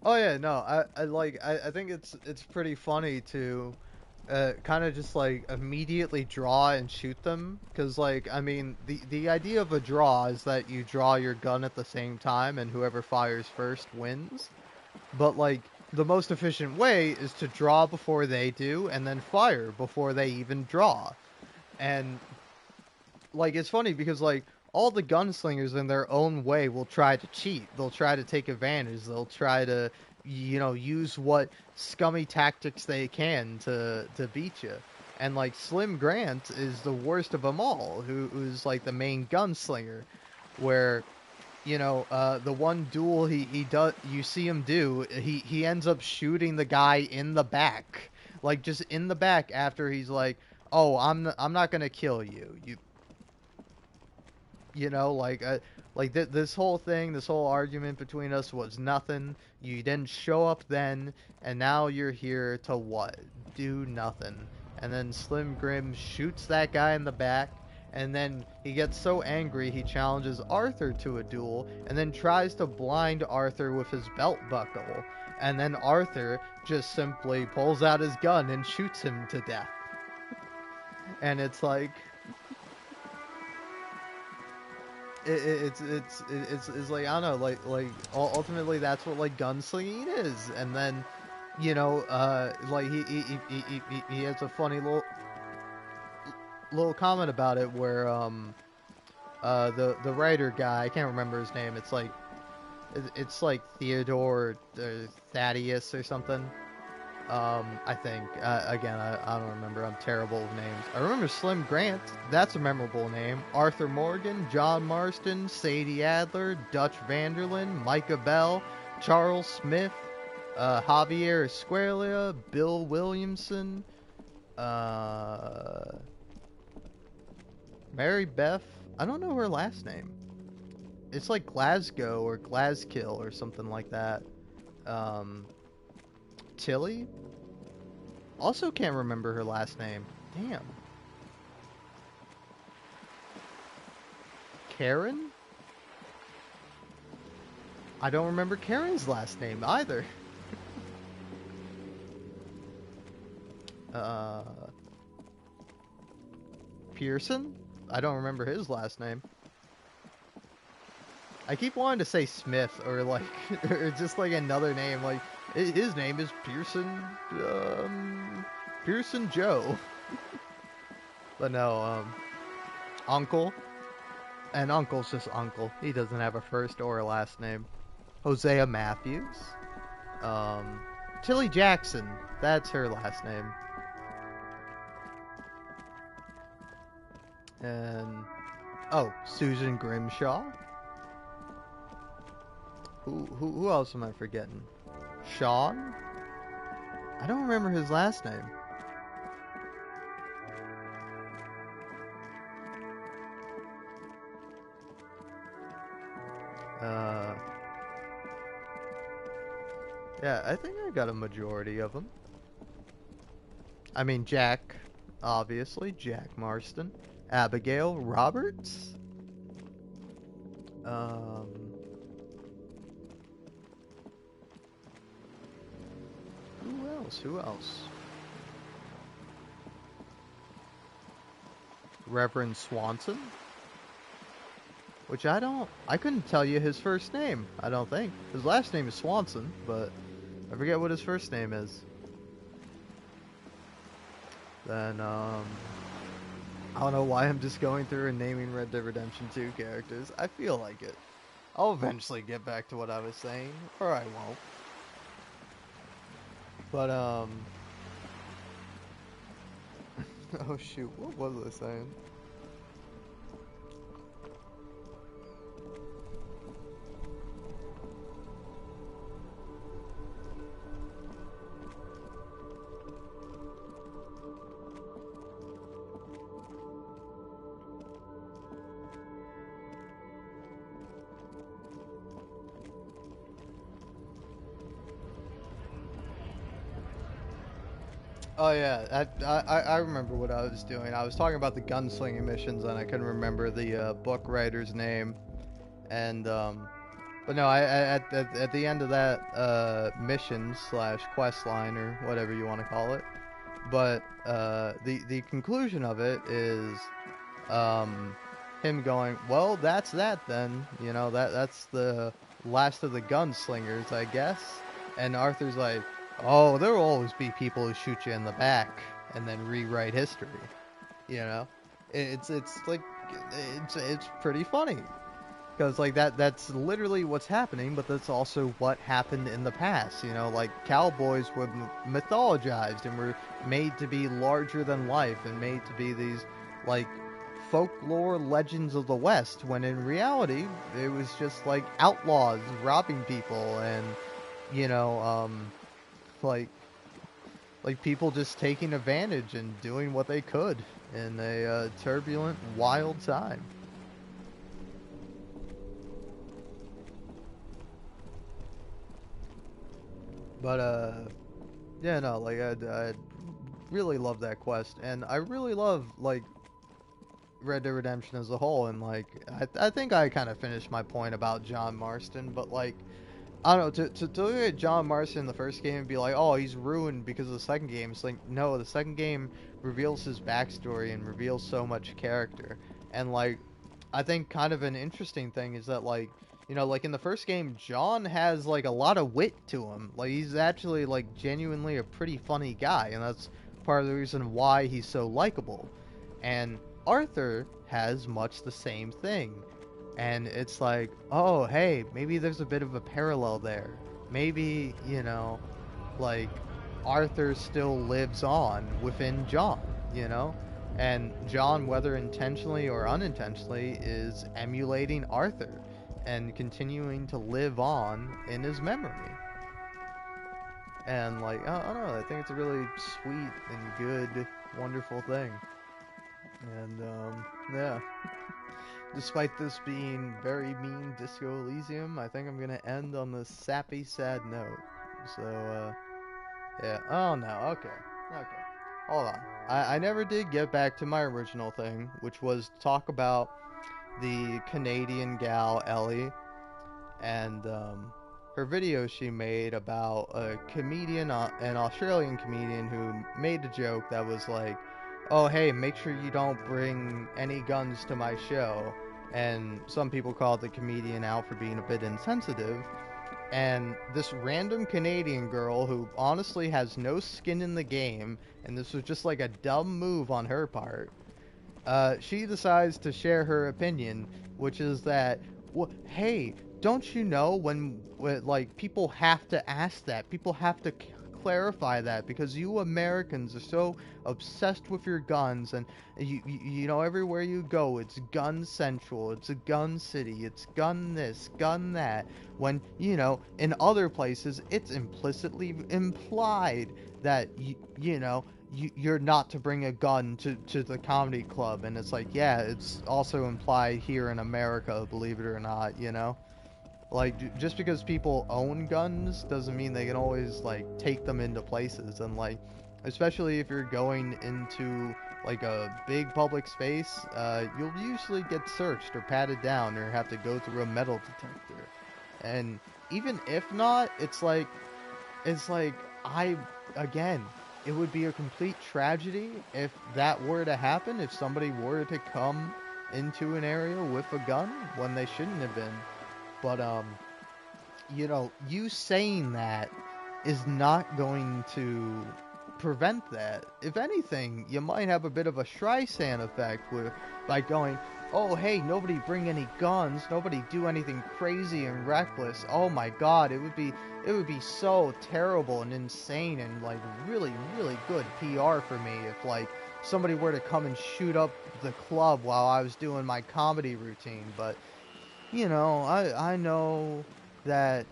Oh yeah, no, I think it's pretty funny to kind of just like immediately draw and shoot them, because like, I mean, the idea of a draw is that you draw your gun at the same time and whoever fires first wins. But like, the most efficient way is to draw before they do and then fire before they even draw. And like, it's funny because like all the gunslingers in their own way will try to cheat. They'll try to take advantage. They'll try to use what scummy tactics they can to beat you. And like Slim Grant is the worst of them all, who's like the main gunslinger, where the one duel he does, you see him do, he ends up shooting the guy in the back, like just in the back, after he's like, oh, I'm not gonna kill you, this whole thing, this whole argument between us was nothing. You didn't show up then, and now you're here to what? Do nothing. And then Slim Grim shoots that guy in the back, and then he gets so angry he challenges Arthur to a duel, and then tries to blind Arthur with his belt buckle. And then Arthur just simply pulls out his gun and shoots him to death. And it's like, it's like I don't know, like ultimately that's what like gunslinging is, and then like he has a funny little comment about it where the writer guy, I can't remember his name, it's like Theodore Thaddeus or something. I think. Again, I don't remember. I'm terrible with names. I remember Slim Grant. That's a memorable name. Arthur Morgan, John Marston, Sadie Adler, Dutch Vanderlyn, Micah Bell, Charles Smith, Javier Escuela, Bill Williamson, uh, Mary Beth. I don't know her last name. It's like Glasgow or Glaskill or something like that. Um, Tilly? Also can't remember her last name. Damn. Karen? I don't remember Karen's last name either. uh... Pearson? I don't remember his last name. I keep wanting to say Smith or like, or just like another name. Like, his name is Pearson, Pearson Joe. But no, Uncle. And Uncle's just Uncle. He doesn't have a first or a last name. Hosea Matthews. Tilly Jackson. That's her last name. And, oh, Susan Grimshaw. Who else am I forgetting? Sean? I don't remember his last name. Yeah, I think I got a majority of them. I mean, Jack, obviously, Jack Marston. Abigail Roberts. Who else? Reverend Swanson? Which I couldn't tell you his first name, I don't think. His last name is Swanson, but I forget what his first name is. Then, I don't know why I'm just going through and naming Red Dead Redemption 2 characters. I feel like it. I'll eventually get back to what I was saying, or I won't. But, oh shoot, what was I saying? Oh yeah, I remember what I was doing. I was talking about the gunslinging missions, and I couldn't remember the book writer's name. And but no, at the end of that mission slash quest line or whatever you want to call it, but the conclusion of it is him going, well, that's that then. You know, that's the last of the gunslingers, I guess. And Arthur's like, oh, there will always be people who shoot you in the back and then rewrite history. You know, it's like it's pretty funny because like that's literally what's happening, but that's also what happened in the past. You know, like cowboys were mythologized and were made to be larger than life and made to be these like folklore legends of the West, when in reality it was just like outlaws robbing people and you know like people just taking advantage and doing what they could in a turbulent, wild time. But yeah, no, like I really love that quest, and I really love like Red Dead Redemption as a whole, and like I think I kind of finished my point about John Marston, but like I don't know, to look at John Marston in the first game and be like, oh, he's ruined because of the second game. It's like, no, the second game reveals his backstory and reveals so much character. And, like, I think kind of an interesting thing is that, like, you know, like in the first game, John has like a lot of wit to him. Like, he's actually like genuinely a pretty funny guy, and that's part of the reason why he's so likable. And Arthur has much the same thing. And it's like, oh, hey, maybe there's a bit of a parallel there. Maybe, you know, like Arthur still lives on within John, you know? And John, whether intentionally or unintentionally, is emulating Arthur and continuing to live on in his memory. And like, I don't know, I think it's a really sweet and good, wonderful thing. And yeah. Despite this being very mean Disco Elysium, I think I'm gonna end on this sappy, sad note. So, yeah. Oh no. Okay. Okay. Hold on. I never did get back to my original thing, which was to talk about the Canadian gal Ellie and her video she made about a comedian, an Australian comedian who made a joke that was like, "Oh hey, make sure you don't bring any guns to my show." And some people called the comedian out for being a bit insensitive. And this random Canadian girl who honestly has no skin in the game, and this was just like a dumb move on her part, she decides to share her opinion, which is that, well, hey, don't you know when like people have to ask that, people have to clarify that because you Americans are so obsessed with your guns, and you know everywhere you go it's gun central, it's a gun city, it's gun this, gun that. When you know in other places it's implicitly implied that you know you're not to bring a gun to the comedy club, and it's like, yeah, it's also implied here in America, believe it or not, you know? Like, just because people own guns doesn't mean they can always, like, take them into places, and, like, especially if you're going into, like, a big public space, you'll usually get searched or patted down or have to go through a metal detector. And even if not, it's like I again, it would be a complete tragedy if that were to happen, if somebody were to come into an area with a gun when they shouldn't have been. But you know, you saying that is not going to prevent that. If anything, you might have a bit of a Streisand effect with by going, "Oh, hey, nobody bring any guns, nobody do anything crazy and reckless. Oh my God, it would be so terrible and insane and like really really good PR for me if like somebody were to come and shoot up the club while I was doing my comedy routine." But you know, I know that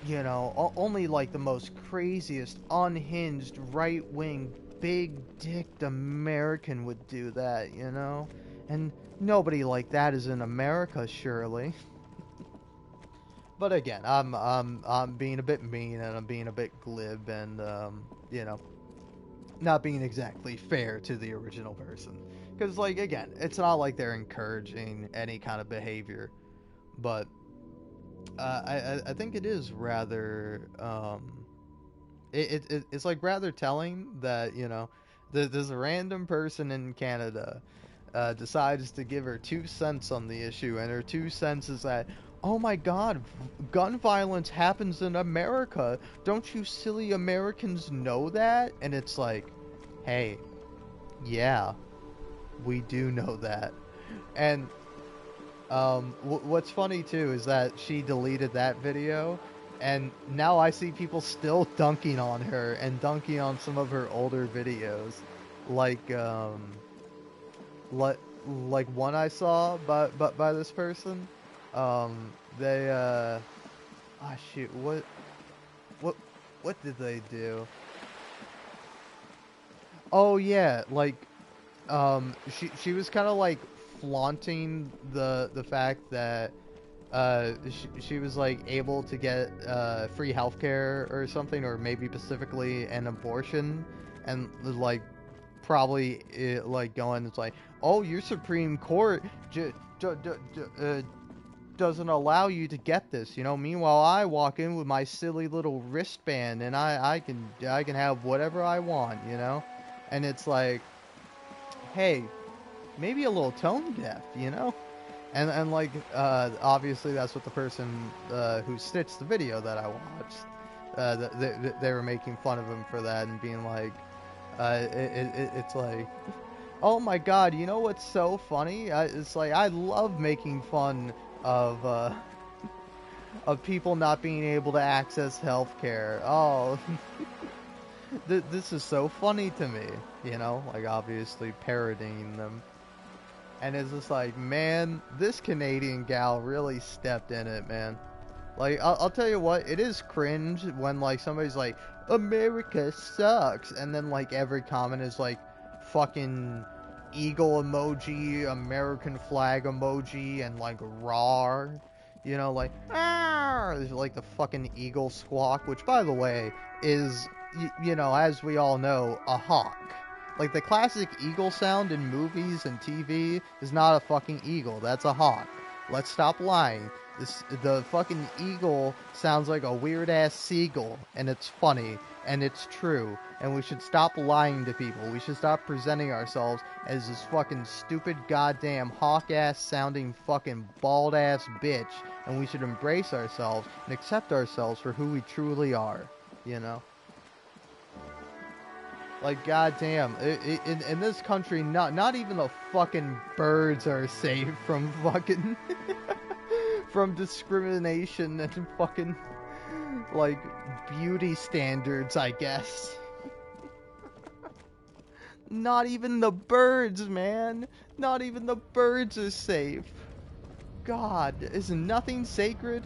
you know, only like the most craziest, unhinged, right wing, big dicked American would do that, you know? And nobody like that is in America, surely. But again, I'm being a bit mean and I'm being a bit glib and, you know, not being exactly fair to the original person. Because, like, again, it's not like they're encouraging any kind of behavior. But I think it is rather it's like rather telling that you know there's a random person in Canada decides to give her 2 cents on the issue, and her 2 cents is that, oh my God, gun violence happens in America. Don't you silly Americans know that? And it's like, hey, yeah, we do know that. And what's funny too is that she deleted that video, and now I see people still dunking on her and dunking on some of her older videos, like like one I saw by this person. They ah shoot, what what did they do? Oh yeah, like she was kind of like flaunting the fact that she was like able to get free healthcare or something, or maybe specifically an abortion, and like probably like going, it's like, oh, your Supreme Court doesn't allow you to get this, you know. Meanwhile, I walk in with my silly little wristband and I can have whatever I want, you know. And it's like, hey, maybe a little tone deaf, you know? And like obviously that's what the person who stitched the video that I watched, they were making fun of him for that and being like, it's like, oh my god, you know what's so funny? It's like I love making fun of of people not being able to access healthcare. Oh, this is so funny to me, you know, like obviously parodying them. And it's just like, man, this Canadian gal really stepped in it, man. Like, I'll tell you what, it is cringe when, like, somebody's like, America sucks, and then, like, every comment is, like, fucking eagle emoji, American flag emoji, and, like, rawr. You know, like, ah, like the fucking eagle squawk, which, by the way, is, you know, as we all know, a hawk. Like, the classic eagle sound in movies and TV is not a fucking eagle, that's a hawk. Let's stop lying. The fucking eagle sounds like a weird ass seagull, and it's funny, and it's true, and we should stop lying to people. We should stop presenting ourselves as this fucking stupid goddamn hawk ass sounding fucking bald ass bitch, and we should embrace ourselves and accept ourselves for who we truly are, you know? Like, goddamn, in this country, not even the fucking birds are safe from fucking from discrimination and fucking like beauty standards, I guess. Not even the birds, man. Not even the birds are safe. God, is nothing sacred?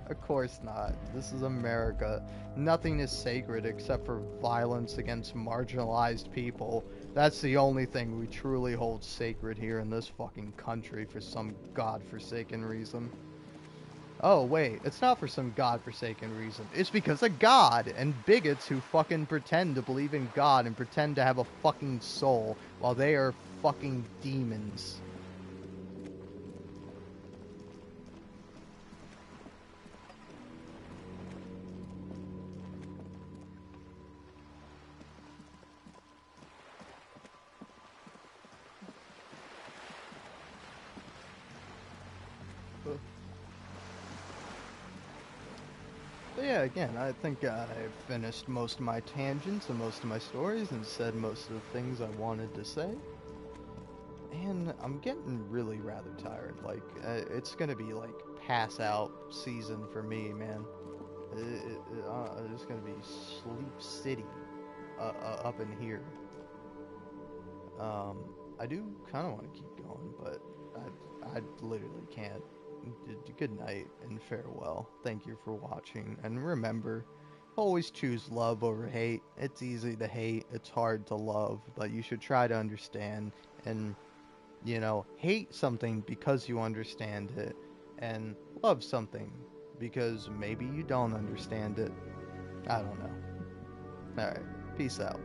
Of course not. This is America. Nothing is sacred except for violence against marginalized people. That's the only thing we truly hold sacred here in this fucking country for some godforsaken reason. Oh, wait, it's not for some godforsaken reason. It's because of God and bigots who fucking pretend to believe in God and pretend to have a fucking soul while they are fucking demons. But yeah, again, I think I've finished most of my tangents and most of my stories and said most of the things I wanted to say. And I'm getting really rather tired. Like, it's gonna be like pass out season for me, man. It's gonna be Sleep City up in here. I do kind of want to keep going, but I literally can't. Good night and farewell. Thank you for watching, and remember, always choose love over hate. It's easy to hate, it's hard to love, but you should try to understand and, you know, hate something because you understand it, and love something because maybe you don't understand it. I don't know. Alright, peace out.